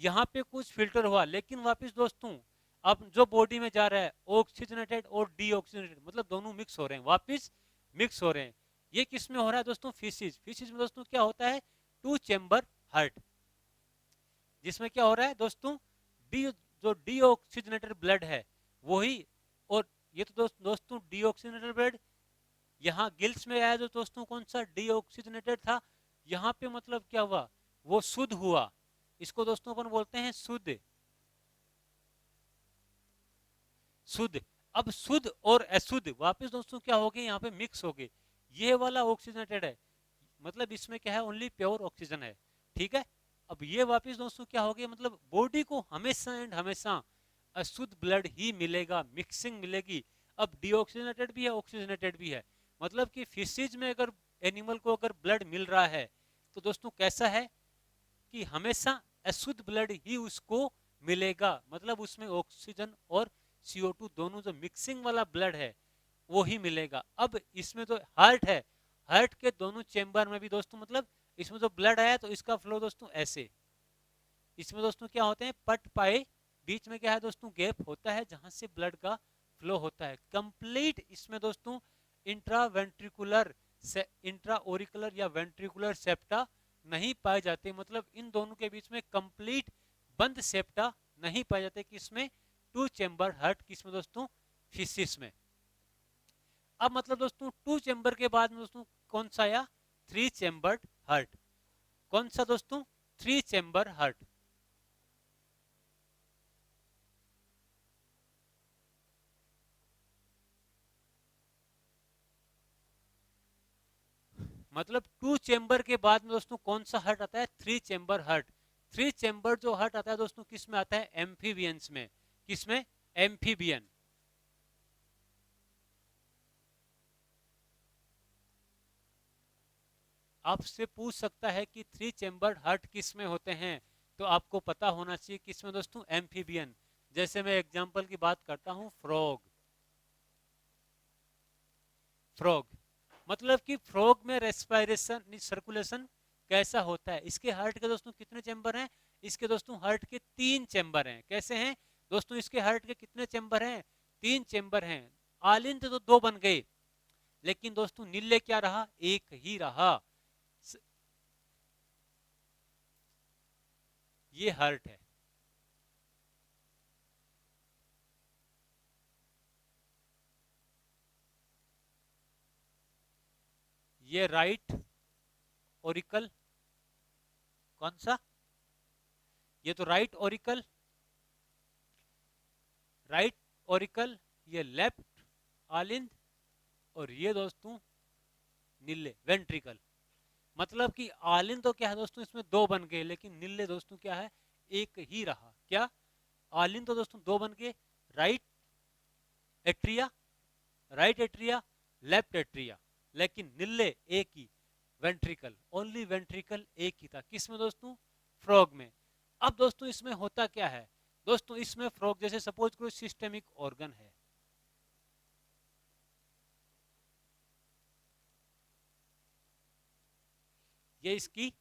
यहाँ पे कुछ फिल्टर हुआ, लेकिन वापस दोस्तों अब जो बॉडी में जा रहा है ऑक्सीजनेटेड और डीऑक्सीजनेटेड, मतलब दोनों मिक्स हो रहे हैं, वापस मिक्स हो रहे हैं। ये किस में हो रहा है दोस्तों, फिशिज, फिशिज में दोस्तों क्या होता है, टू चेंबर हार्ट, जिसमें क्या हो रहा है दोस्तों, डी, जो डीऑक्सीजनेटेड ब्लड है वही, और ये तो दोस्तों डीऑक्सीजनेटेड ब्लड यहाँ गिल्स में आया, जो दोस्तों कौन सा, डीऑक्सीजनेटेड था, यहाँ पे मतलब क्या हुआ, वो शुद्ध हुआ, इसको दोस्तों अपन बोलते हैं शुद्ध, शुद्ध। अब शुद्ध और अशुद्ध वापस दोस्तों क्या हो गए, यहाँ पे मिक्स हो गए, ये वाला ऑक्सीजनेटेड है, मतलब इसमें क्या है, ओनली प्योर ऑक्सीजन है, ठीक है। अब ये वापस दोस्तों क्या हो गया, मतलब बॉडी को हमेशा एंड हमेशा अशुद्ध ब्लड ही मिलेगा, मिक्सिंग मिलेगी। अब डीऑक्सीजनेटेड भी है, ऑक्सीजनेटेड भी है, मतलब कि फिशेज में अगर एनिमल को अगर ब्लड मिल रहा है, तो दोस्तों कैसा है कि हमेशा अशुद्ध ब्लड ही उसको मिलेगा, मतलब उसमें ऑक्सीजन और CO2 दोनों जो मिक्सिंग वाला ब्लड है वो ही मिलेगा। अब इसमें तो हार्ट है, हार्ट के दोनों चेंबर में भी दोस्तों मतलब इसमें जो ब्लड आया तो इसका फ्लो दोस्तों ऐसे, इसमें दोस्तों क्या होते हैं, पट पाए, बीच में क्या है दोस्तों, गैप होता है जहां से ब्लड का फ्लो होता है। कंप्लीट इसमें दोस्तों इंट्रावेंट्रिकुलर से इंट्रा ओरिकुलर या वेंट्रिकुलर सेप्टा नहीं पाए जाते, मतलब इन दोनों के बीच में कंप्लीट बंद सेप्टा नहीं पाए जाते, किसमें, टू चेंबर हार्ट, किसमें दोस्तों, फिशिस में। अब मतलब दोस्तों टू चेंबर के बाद में दोस्तों कौन सा आया, थ्री चेंबर्ड हार्ट, कौन सा दोस्तों, थ्री चेंबर हार्ट। मतलब टू चेंबर के बाद में दोस्तों कौन सा हार्ट आता है, three chamber heart. Three chamber जो हार्ट आता है दोस्तों किस में आता है, एम्फीबियंस में, किसमें, एम्फीबियन। आपसे पूछ सकता है कि थ्री चेंबर्ड हार्ट किस में होते हैं, तो आपको पता होना चाहिए किसमें दोस्तों, एम्फीबियन। जैसे मैं एग्जांपल की बात करता हूं, फ्रॉग, फ्रॉग मतलब कि फ्रॉग में रेस्पिरेशन सर्कुलेशन कैसा होता है, इसके हार्ट के दोस्तों कितने चेंबर हैं, इसके दोस्तों हार्ट के तीन चेंबर हैं, कैसे हैं दोस्तों, इसके हार्ट के कितने चेंबर हैं, तीन चेंबर हैं। आलिंद तो दो बन गए, लेकिन दोस्तों नीले क्या रहा, एक ही रहा। ये हार्ट है। ये राइट ओरिकल, कौन सा, ये तो राइट ओरिकल, राइट ओरिकल, ये लेफ्ट आलिंद, और ये दोस्तों नीले वेंट्रिकल। मतलब कि आलिंद तो क्या है दोस्तों, इसमें दो बन गए, लेकिन नीले दोस्तों क्या है, एक ही रहा। क्या, आलिंद तो दोस्तों दो बन गए, right atria, right atria, left atria, लेकिन नीले एक ही, वेंट्रिकल, ओनली वेंट्रिकल एक ही था। किसमें दोस्तों, फ्रॉग में। अब दोस्तों इसमें होता क्या है दोस्तों, इसमें फ्रॉग जैसे सपोज करो सिस्टेमिक ऑर्गन है, ये इसकी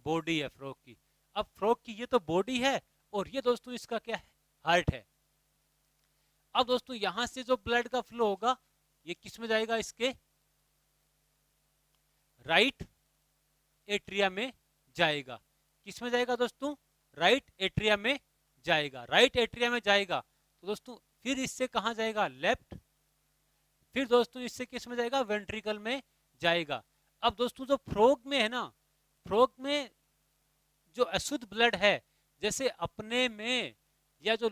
बॉडी है फ्रॉग की। अब फ्रॉग की ये तो बॉडी है, और ये दोस्तों इसका क्या है, हार्ट है। अब दोस्तों यहां से जो ब्लड का फ्लो होगा, ये किस में जाएगा, इसके राइट एट्रिया में जाएगा। किस में जाएगा दोस्तों, राइट एट्रिया में जाएगा। राइट एट्रिया में जाएगा तो दोस्तों फिर इससे कहां जाएगा, लेफ्ट, फिर दोस्तों इससे किस में जाएगा, वेंट्रिकल में जाएगा। अब दोस्तों जो फ्रॉग में है ना, फ्रॉग में जो अशुद्ध ब्लड है, जैसे अपने में या जो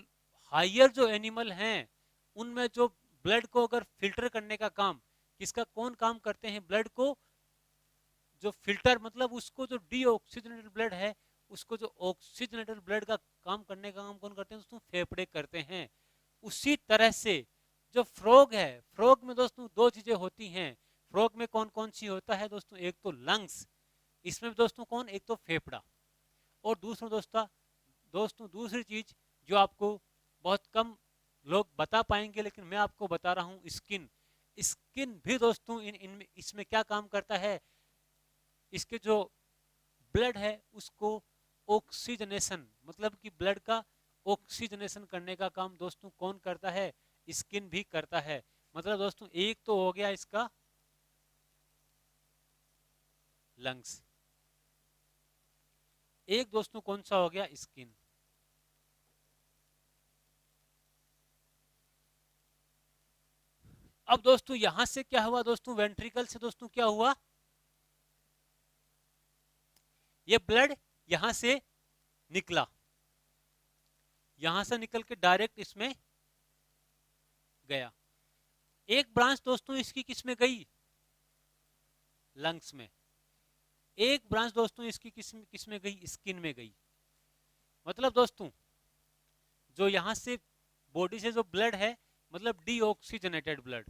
हायर जो एनिमल हैं, उनमें जो ब्लड को अगर फिल्टर करने का काम, किसका कौन काम करते हैं, ब्लड को जो फिल्टर, मतलब उसको जो डीऑक्सीजनेटेड ब्लड है, उसको जो ऑक्सीजनेटेड ब्लड का काम करने का काम कौन करते हैं दोस्तों, फेफड़े करते हैं। उसी तरह से जो फ्रॉग है, फ्रॉग में दोस्तों दो चीजें होती हैं। फ्रॉग में कौन कौन सी होता है दोस्तों, एक तो लंग्स, इसमें दोस्तों कौन, एक तो फेफड़ा, और दोस्तों दूसरी चीज जो आपको बहुत कम लोग बता पाएंगे, लेकिन मैं आपको बता रहा हूं, स्किन। स्किन भी दोस्तों इन इसमें क्या काम करता है, इसके जो ब्लड है उसको ऑक्सीजनेशन, मतलब कि ब्लड का ऑक्सीजनेशन करने का काम दोस्तों कौन करता है, स्किन भी करता है। मतलब दोस्तों एक तो हो गया इसका लंग्स, एक दोस्तों कौन सा हो गया, स्किन। अब दोस्तों यहां से क्या हुआ दोस्तों, वेंट्रिकल से दोस्तों क्या हुआ, ये ब्लड यहां से निकला, यहां से निकल के डायरेक्ट इसमें गया। एक ब्रांच दोस्तों इसकी किस में गई, लंग्स में। एक ब्रांच दोस्तों इसकी किस में गई, स्किन में गई। मतलब दोस्तों जो यहां से बॉडी से जो ब्लड है, मतलब डीऑक्सीजनेटेड ब्लड,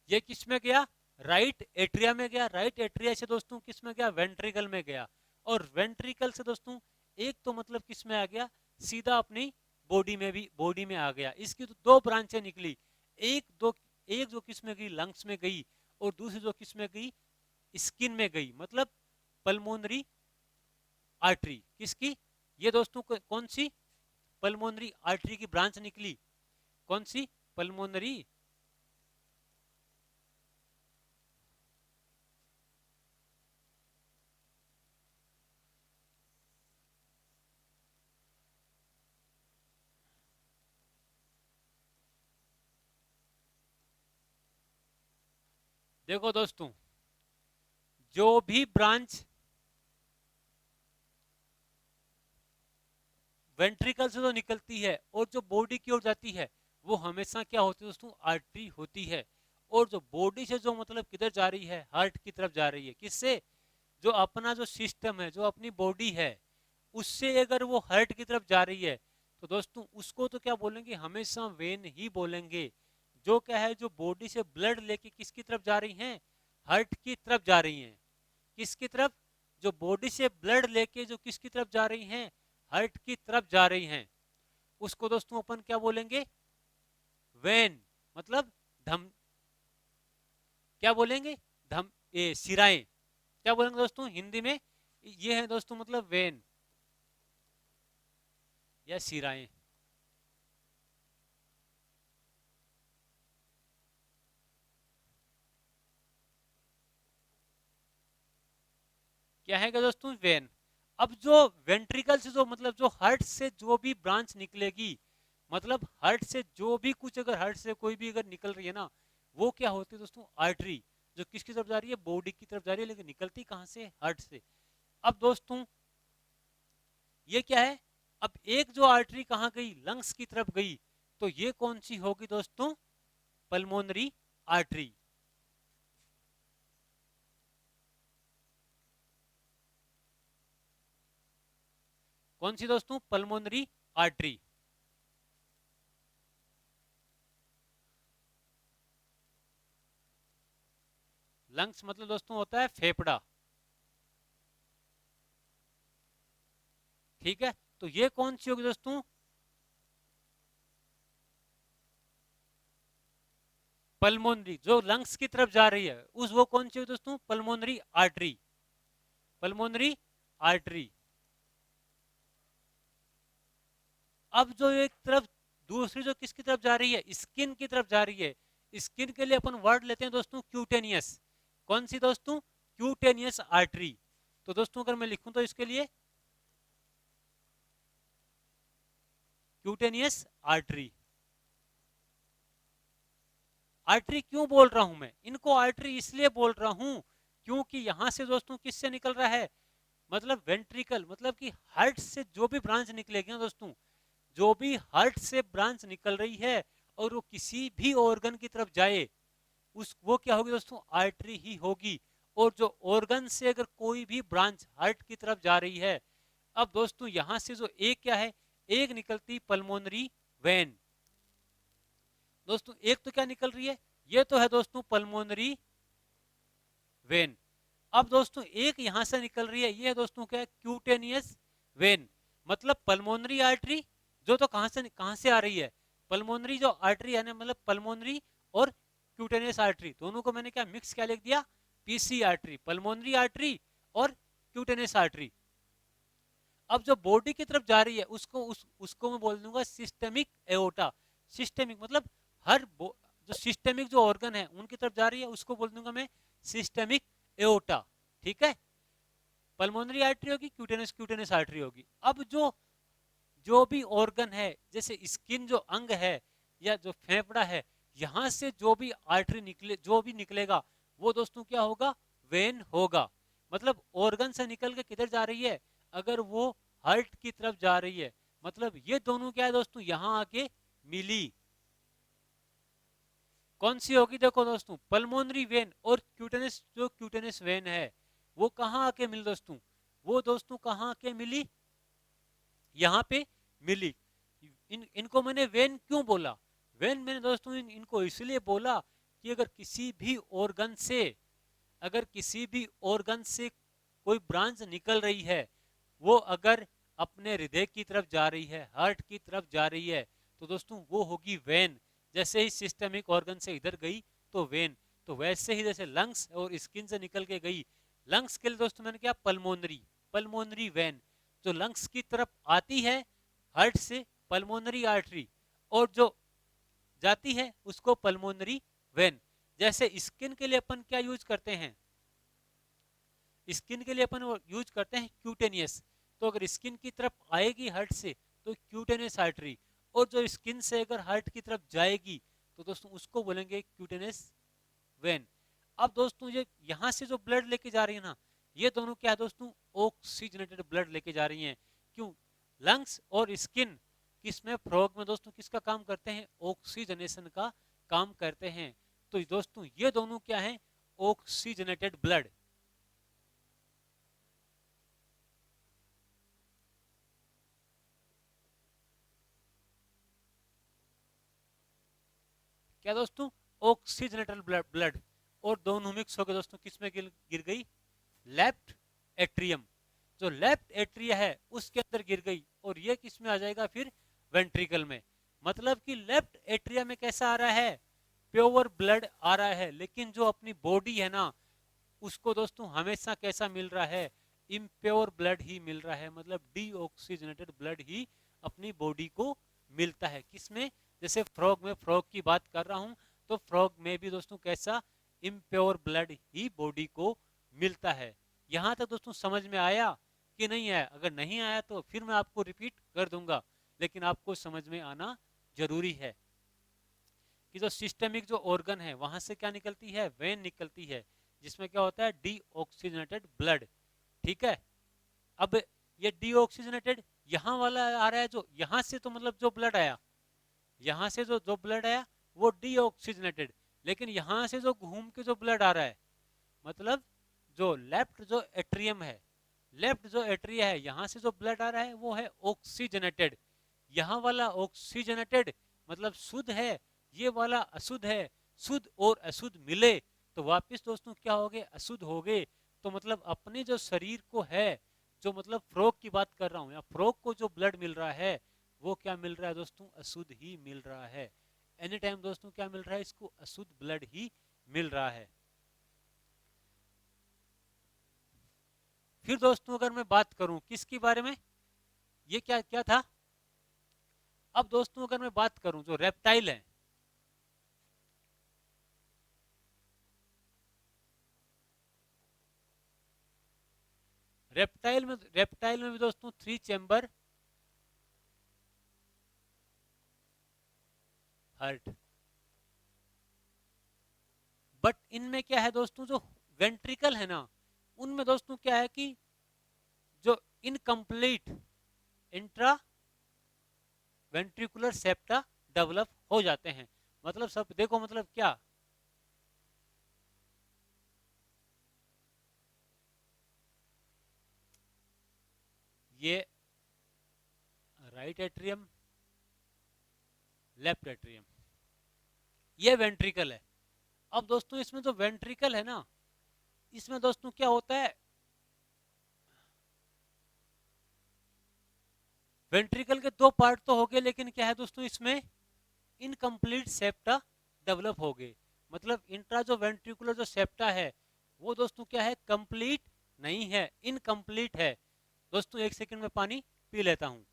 ये किस में गया, राइट एट्रिया में गया। राइट एट्रिया से दोस्तों किस में गया, वेंट्रिकल में गया। और वेंट्रिकल से दोस्तों एक तो मतलब किस में आ गया, सीधा अपनी बॉडी में भी, बॉडी में आ गया। इसकी तो दो ब्रांचें निकली, एक जो किस में गई, लंग्स में गई, और दूसरी जो किस में गई, स्किन में गई। मतलब पल्मोनरी आर्टरी किसकी, ये दोस्तों कौन सी, पल्मोनरी आर्टरी की ब्रांच निकली, कौन सी, पल्मोनरी। देखो दोस्तों जो भी ब्रांच वेंट्रिकल से तो निकलती है और जो बॉडी की ओर जाती है, वो हमेशा क्या होती है दोस्तों, आर्टरी होती है। और जो बॉडी से जो मतलब किधर जा रही है, हार्ट की तरफ जा रही है। किससे, जो अपना जो सिस्टम है, जो अपनी बॉडी है, उससे अगर वो हार्ट की तरफ जा रही है, तो दोस्तों उसको तो क्या बोलेंगे, हमेशा वेन ही बोलेंगे। जो क्या है, जो बॉडी से ब्लड लेके किसकी तरफ जा रही हैं, हार्ट की तरफ जा रही हैं। किसकी तरफ, जो बॉडी से ब्लड लेके जो किसकी तरफ जा रही हैं, हार्ट की तरफ जा रही हैं, उसको दोस्तों अपन क्या बोलेंगे, वेन। मतलब धम, क्या बोलेंगे, धम, ये सिराएं, क्या बोलेंगे दोस्तों हिंदी में? ये है दोस्तों मतलब वेन या शिराएं। क्या है क्या दोस्तों? वेन। अब जो वेंट्रिकल से जो मतलब जो हार्ट से जो भी ब्रांच निकलेगी, मतलब हार्ट से जो भी कुछ अगर हार्ट से कोई भी अगर निकल रही है ना, वो क्या होती है दोस्तों? आर्टरी। जो किसकी तरफ जा रही है? बॉडी की तरफ जा रही है, लेकिन निकलती कहां से? हार्ट से। अब दोस्तों ये क्या है? अब एक जो आर्टरी कहां गई? लंग्स की तरफ गई। तो ये कौन सी होगी दोस्तों? Pulmonary artery. कौन सी दोस्तों? Pulmonary artery. लंग्स मतलब दोस्तों होता है फेफड़ा, ठीक है। तो ये कौन सी होगी दोस्तों? पल्मोनरी, जो लंग्स की तरफ जा रही है उस, वो कौन सी होगी दोस्तों? Pulmonary artery. Pulmonary artery. अब जो एक तरफ, दूसरी जो किसकी तरफ जा रही है? स्किन की तरफ जा रही है। स्किन के लिए अपन वर्ड लेते हैं दोस्तों क्यूटेनियस। कौन सी दोस्तों? Cutaneous artery. तो दोस्तों अगर मैं लिखूं तो इसके लिए क्यूटेनियस आर्टरी। आर्टरी क्यों बोल रहा हूं मैं इनको? आर्टरी इसलिए बोल रहा हूं क्योंकि यहां से दोस्तों किससे निकल रहा है? मतलब वेंट्रिकल, मतलब कि हार्ट से जो भी ब्रांच निकलेगी ना दोस्तों, जो भी हार्ट से ब्रांच निकल रही है और वो किसी भी ऑर्गन की तरफ जाए, उस वो क्या होगी दोस्तों? आर्टरी ही होगी। और जो ऑर्गन से अगर कोई भी ब्रांच हार्ट की तरफ जा रही है, अब दोस्तों यहां से जो एक क्या है? एक निकलती पल्मोनरी वेन। दोस्तों एक तो क्या निकल रही है? ये तो है दोस्तों पल्मोनरी वेन। अब दोस्तों एक यहां से निकल रही है, ये है दोस्तों क्या? Cutaneous when. मतलब पल्मोनरी आर्टरी जो तो कहां से आ रही है? पल्मोनरी जो आर्टरी है ना, मतलब पल्मोनरी और क्यूटेनियस आर्टरी दोनों को मैंने क्या मिक्स क्या लिख दिया? पीसी आर्टरी, पल्मोनरी आर्टरी और क्यूटेनियस आर्टरी। अब जो बॉडी की तरफ जा रही है उसको मैं बोल दूंगा सिस्टेमिक एओटा। सिस्टेमिक मतलब हर जो सिस्टेमिक जो ऑर्गन है उनकी तरफ जा रही है, उसको बोल दूंगा मैं सिस्टेमिक एओटा, ठीक है। पल्मोनरी आर्टरी होगी, क्यूटेनस क्यूटेनस आर्टरी होगी। अब जो जो भी ऑर्गन है, जैसे स्किन जो अंग है या जो फेफड़ा है, यहां से जो भी आर्टरी निकले, जो भी निकलेगा वो दोस्तों क्या होगा? वेन होगा। मतलब ऑर्गन से निकल के किधर जा रही है? अगर वो हार्ट की तरफ जा रही है, मतलब ये दोनों क्या है दोस्तों? यहां आके मिली। कौन सी होगी? देखो दोस्तों पल्मोनरी वेन और क्यूटेनस, जो क्यूटेनस वेन है वो कहां आके मिली दोस्तों? वो दोस्तों कहां आके मिली? यहां पे मिली। इनको मैंने वेन क्यों बोला? वेन मैंने दोस्तों इनको इसलिए बोला कि अगर किसी भी ऑर्गन से, अगर किसी भी ऑर्गन से कोई ब्रांच निकल रही है, वो अगर अपने हृदय की तरफ जा रही है, हार्ट की तरफ जा रही है, तो दोस्तों वो होगी वेन। जैसे ही सिस्टमिक ऑर्गन से इधर गई तो वेन, तो वैसे ही जैसे लंग्स और स्किन से निकल के गई, लंग्स के लिए दोस्तों मैंने क्या? Pulmonary, pulmonary vein. जो लंग्स की तरफ आती है हार्ट से, पल्मोनरी आर्टरी, और जो जाती है उसको पल्मोनरी वेन। जैसे स्किन के लिए अपन क्या यूज करते हैं? स्किन के लिए अपन यूज करते हैं क्यूटेनियस। तो अगर स्किन की तरफ आएगी हार्ट से तो क्यूटेनियस आर्टरी, और जो स्किन से अगर हार्ट की तरफ जाएगी तो दोस्तों उसको बोलेंगे क्यूटेनियस वेन। अब दोस्तों ये यहां से जो ब्लड लेके जा रही है ना, ये दोनों क्या है दोस्तों? ऑक्सीजनेटेड ब्लड लेके जा रही हैं। क्यों? लंग्स और स्किन किसमें, फ्रॉग में दोस्तों किसका काम करते हैं? ऑक्सीजनेशन का काम करते हैं। तो दोस्तों ये दोनों क्या है? Oxygenated blood. क्या दोस्तों? Oxygenated blood. और दोनों मिक्स होकर दोस्तों किसमें गिर गई? Left atrium. जो लेफ्ट एट्रिया है उसके अंदर गिर गई, और ये किस में आ जाएगा फिर? वेंट्रिकल में। मतलब कि लेफ्ट एट्रिया में कैसा आ रहा है? प्योर ब्लड आ रहा है। लेकिन जो अपनी बॉडी है ना, उसको दोस्तों हमेशा कैसा मिल रहा है, इम्प्योर ब्लड ही मिल रहा है, मतलब डीऑक्सीजनेटेड ब्लड ही अपनी बॉडी को मिलता है। किसमें, जैसे फ्रॉग में, फ्रॉग की बात कर रहा हूं, तो फ्रॉग में भी दोस्तों कैसा, इम्प्योर ब्लड ही बॉडी को मिलता है। यहां तक दोस्तों समझ में आया कि नहीं आया? अगर नहीं आया तो फिर मैं आपको रिपीट कर दूंगा, लेकिन आपको समझ में आना जरूरी है कि जो सिस्टमिक जो ऑर्गन है वहां से क्या निकलती है, वेन निकलती है, जिसमें क्या होता है, डीऑक्सीजनेटेड ब्लड। ठीक है। अब ये डीऑक्सीजनेटेड यहाँ वाला आ रहा है, जो यहाँ से तो मतलब जो ब्लड आया, यहाँ से जो जो ब्लड आया वो डीऑक्सीजनेटेड, लेकिन यहाँ से जो घूम के जो ब्लड आ रहा है, मतलब जो लेफ्ट जो एट्रियम है, लेफ्ट जो एट्रिया है, यहाँ से जो ब्लड आ रहा है वो है ऑक्सीजनेटेड। यहाँ वाला ऑक्सीजनेटेड मतलब शुद्ध है, ये वाला अशुद्ध है। शुद्ध और अशुद्ध मिले तो वापस दोस्तों क्या हो गए, अशुद्ध हो गए। तो मतलब अपने जो शरीर को है, जो मतलब फ्रॉग की बात कर रहा हूं, या फ्रॉग को जो ब्लड मिल रहा है वो क्या मिल रहा है दोस्तों, अशुद्ध ही मिल रहा है। एनी टाइम दोस्तों क्या मिल रहा है, इसको अशुद्ध ब्लड ही मिल रहा है। फिर दोस्तों अगर मैं बात करूं किसके बारे में, ये क्या क्या था। अब दोस्तों अगर मैं बात करूं जो रेप्टाइल है, रेप्टाइल में भी दोस्तों 3 चैम्बर हार्ट, बट इनमें क्या है दोस्तों, जो वेंट्रिकल है ना, उनमें दोस्तों क्या है कि जो incomplete intra ventricular septa develop हो जाते हैं। मतलब सब देखो, मतलब क्या, ये राइट एट्रियम, लेफ्ट एट्रियम, ये वेंट्रिकल है। अब दोस्तों इसमें जो वेंट्रिकल है ना, इसमें दोस्तों क्या होता है, वेंट्रिकल के दो पार्ट तो हो गए, लेकिन क्या है दोस्तों, इसमें इनकम्प्लीट सेप्टा डेवलप हो गए। मतलब इंट्रा जो वेंट्रिकुलर जो सेप्टा है वो दोस्तों क्या है, कंप्लीट नहीं है, इनकम्प्लीट है। दोस्तों एक सेकंड में पानी पी लेता हूं।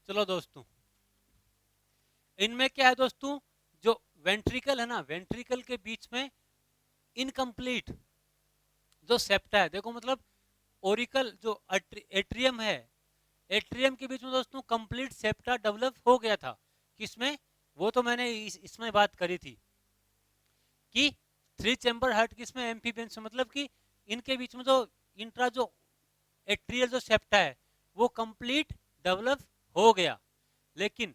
चलो दोस्तों, इनमें क्या है दोस्तों, जो वेंट्रिकल है ना, वेंट्रिकल के बीच में इनकम्प्लीट जो सेप्टा है, देखो मतलब ओरिकल जो एट्रियम है, एट्रियम के बीच में दोस्तों कंप्लीट सेप्टा डेवलप हो गया था। किसमें, वो तो मैंने इसमें बात करी थी कि 3 चैम्बर हार्ट किसमें, एम्फीबियंस में, मतलब कि इनके बीच में जो इंट्रा जो एट्रियल जो सेप्टा है वो कंप्लीट डेवलप हो गया। लेकिन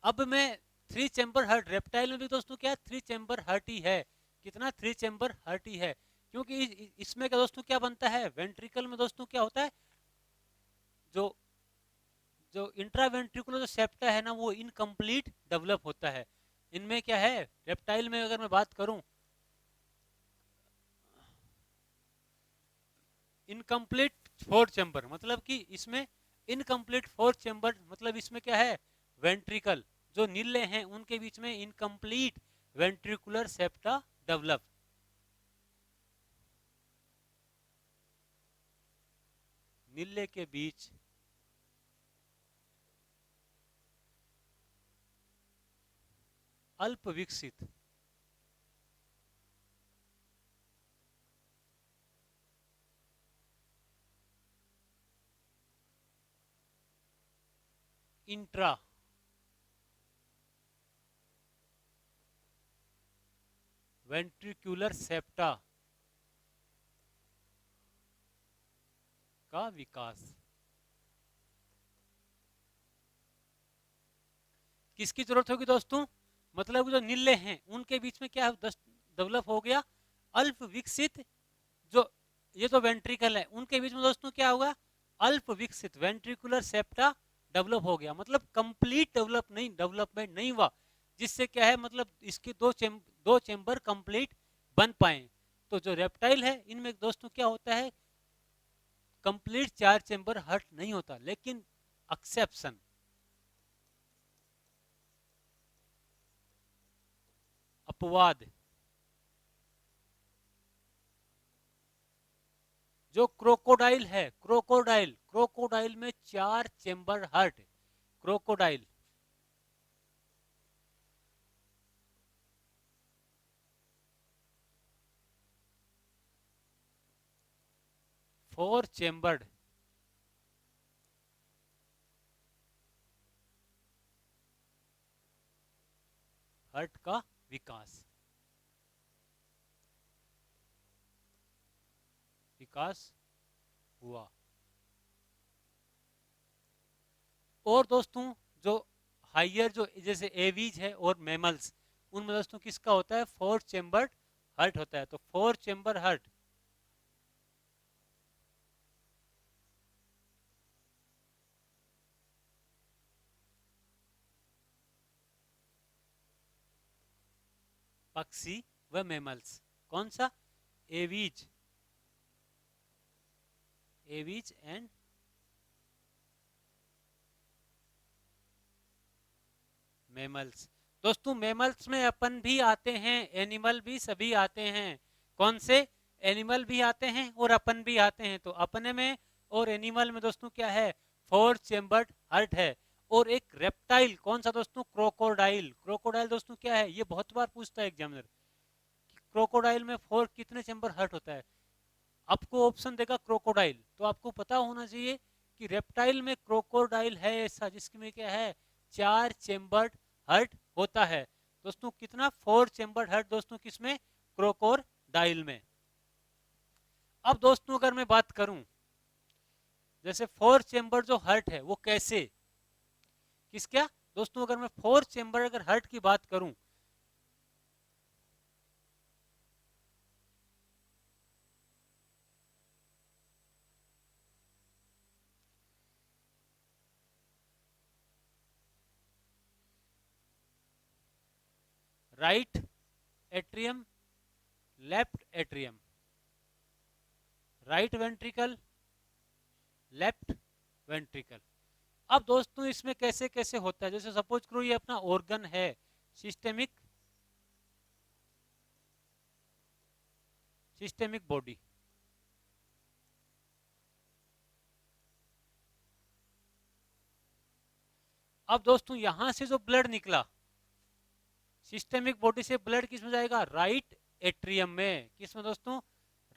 अब मैं 3 चैम्बर हार्ट, रेप्टाइल में भी दोस्तों क्या 3 चैम्बर हार्ट ही है। कितना, 3 चैम्बर हार्ट ही है, क्योंकि इसमें क्या दोस्तों क्या बनता है, वेंट्रिकल में दोस्तों क्या होता है, जो जो इंट्रावेंट्रिकुलर जो सेप्टा है ना वो इनकम्प्लीट डेवलप होता है। इनमें क्या है, रेप्टाइल में अगर मैं बात करूं, इनकम्प्लीट 4 चैम्बर, मतलब कि इसमें इनकम्प्लीट 4 चैम्बर, मतलब इसमें क्या है, वेंट्रिकल जो नीले हैं उनके बीच में इनकम्प्लीट वेंट्रिकुलर सेप्टा डेवलप, नीले के बीच अल्प विकसित इंट्रा वेंट्रिकुलर सेप्टा का विकास। किसकी जरूरत होगी दोस्तों? मतलब जो नीले हैं उनके बीच में क्या डेवलप हो गया? अल्प विकसित जो ये तो वेंट्रिकल है, उनके बीच में दोस्तों क्या होगा? अल्प विकसित वेंट्रिकुलर सेप्टा डेवलप हो गया। मतलब कंप्लीट डेवलपमेंट नहीं हुआ, जिससे क्या है मतलब इसके दो चेंबर कंप्लीट बन पाए। तो जो रेप्टाइल है इनमें दोस्तों क्या होता है? कंप्लीट 4 चेंबर हर्ट नहीं होता, लेकिन एक्सेप्शन, अपवाद, जो क्रोकोडाइल है, क्रोकोडाइल में 4 chamber heart, crocodile. 4 chambered heart का विकास हुआ। और दोस्तों जो हाइयर जो जैसे एवीज है और मैमल्स, उनमें दोस्तों किसका होता है? 4 चेंबर्ड हर्ट होता है। तो 4 चेंबर हर्ट पक्षी व मैमल्स। कौन सा? Aves, aves and mammals. दोस्तों मैमल्स में अपन भी आते हैं, एनिमल भी सभी आते हैं। कौन से? एनिमल भी आते हैं और अपन भी आते हैं। तो अपने में और एनिमल में दोस्तों क्या है? 4 चेंबर्ड हर्ट है। और एक रेप्टाइल, कौन सा दोस्तों? क्रोकोडाइल। क्रोकोडाइल दोस्तों क्या है? ये बहुत बार पूछता है एग्जामिनर, क्रोकोडाइल में 4 कितने चेंबर हर्ट होता है? आपको ऑप्शन देगा क्रोकोडाइल, तो आपको पता होना चाहिए कि रेप्टाइल में क्रोकोडाइल है ऐसा जिसमें क्या है? 4 चेंबर्ड हर्ट होता है। दोस्तों कितना? 4 चेंबर्ड हर्ट दोस्तों किसमें? क्रोकोडाइल में। अब दोस्तों अगर मैं बात करूं, जैसे 4 चेंबर जो हर्ट है वो कैसे, किस क्या दोस्तों? अगर मैं 4 चेंबर अगर हर्ट की बात करूं, right atrium, left atrium, right ventricle, left ventricle. अब दोस्तों इसमें कैसे कैसे होता है? जैसे सपोज करो ये अपना ऑर्गन है, सिस्टेमिक सिस्टेमिक बॉडी। अब दोस्तों यहां से जो ब्लड निकला, सिस्टेमिक बॉडी से ब्लड किस में जाएगा? राइट एट्रियम में। किस में दोस्तों?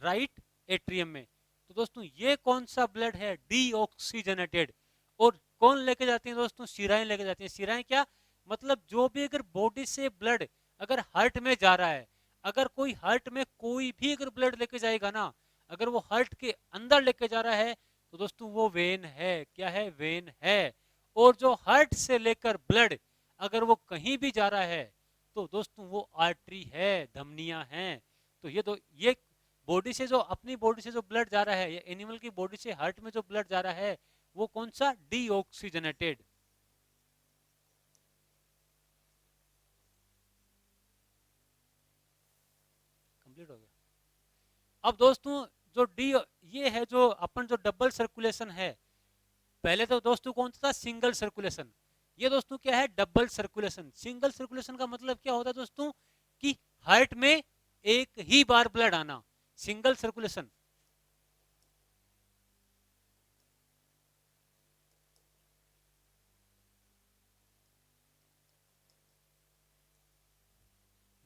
राइट एट्रियम में। तो दोस्तों ये कौन सा ब्लड है? डीऑक्सीजनेटेड। और कौन लेके जाती है दोस्तों? शिराएं लेके जाती हैं। शिराएं क्या मतलब? जो भी अगर बॉडी से ब्लड अगर हार्ट में जा रहा है, अगर कोई हार्ट में कोई भी अगर ब्लड लेके जाएगा ना, अगर वो हार्ट के अंदर लेके जा रहा है तो दोस्तों वो वेन है। क्या है? वेन है। और जो हार्ट से लेकर ब्लड अगर वो कहीं भी जा रहा है तो दोस्तों वो आर्टरी है, धमनियां हैं। तो ये बॉडी से जो अपनी बॉडी से जो ब्लड जा रहा है, या एनिमल की बॉडी से हार्ट में जो ब्लड जा रहा है, वो कौन सा? डीऑक्सीजनेटेड। कंप्लीट हो गया। अब दोस्तों जो डी ये है जो अपन जो डबल सर्कुलेशन है, पहले तो दोस्तों कौन सा था? Single circulation. ये दोस्तों क्या है? Double circulation. सिंगल सर्कुलेशन का मतलब क्या होता है दोस्तों? कि हार्ट में एक ही बार ब्लड आना, सिंगल सर्कुलेशन।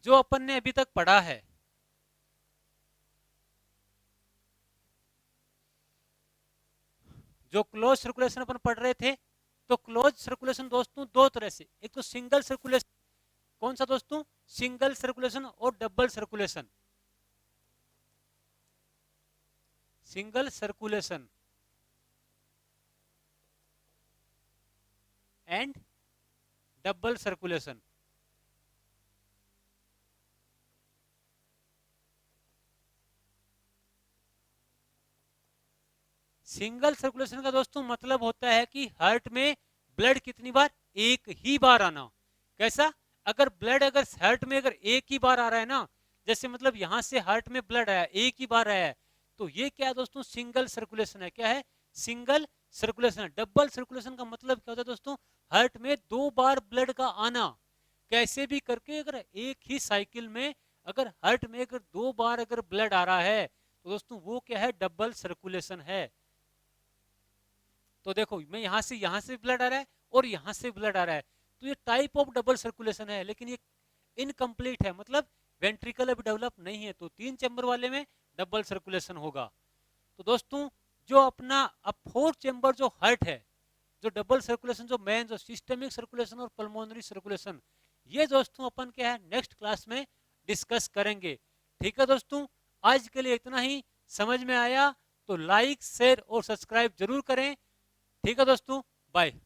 जो अपन ने अभी तक पढ़ा है, जो क्लोज सर्कुलेशन अपन पढ़ रहे थे, तो क्लोज सर्कुलेशन दोस्तों दो तरह से, एक तो सिंगल सर्कुलेशन, कौन सा दोस्तों? सिंगल सर्कुलेशन और double circulation. Single circulation and double circulation. Single circulation का दोस्तों मतलब होता है कि हार्ट में ब्लड कितनी बार, एक ही बार आना। कैसा, अगर ब्लड अगर हार्ट में अगर एक ही बार आ रहा है ना, जैसे मतलब यहां से हार्ट में ब्लड आया एक ही बार आया है, तो ये क्या है दोस्तों, सिंगल सर्कुलेशन है। क्या है, सिंगल सर्कुलेशन है। डबल सर्कुलेशन का मतलब क्या होता है दोस्तों, हार्ट में दो बार ब्लड का आना। कैसे भी करके अगर एक ही साइकिल में अगर हार्ट में अगर दो बार अगर ब्लड आ रहा है तो दोस्तों वो क्या है, डबल सर्कुलेशन है। तो देखो मैं यहां से ब्लड आ रहा है और यहां से ब्लड आ रहा है, तो ये टाइप ऑफ डबल सर्कुलेशन है, लेकिन ये इनकम्प्लीट है, मतलब वेंट्रिकल अभी डेवलप नहीं है। तो 3 चैम्बर वाले में डबल सर्कुलेशन होगा। तो दोस्तों जो अपना अब 4 चैम्बर जो हार्ट है, जो डबल सर्कुलेशन, जो मेन जो सिस्टमिक सर्कुलेशन और पल्मोनरी सर्कुलेशन, ये दोस्तों अपन क्या है नेक्स्ट क्लास में डिस्कस करेंगे। ठीक है दोस्तों, आज के लिए इतना ही। समझ में आया तो लाइक शेयर और सब्सक्राइब जरूर करें। ठीक है दोस्तों, बाय।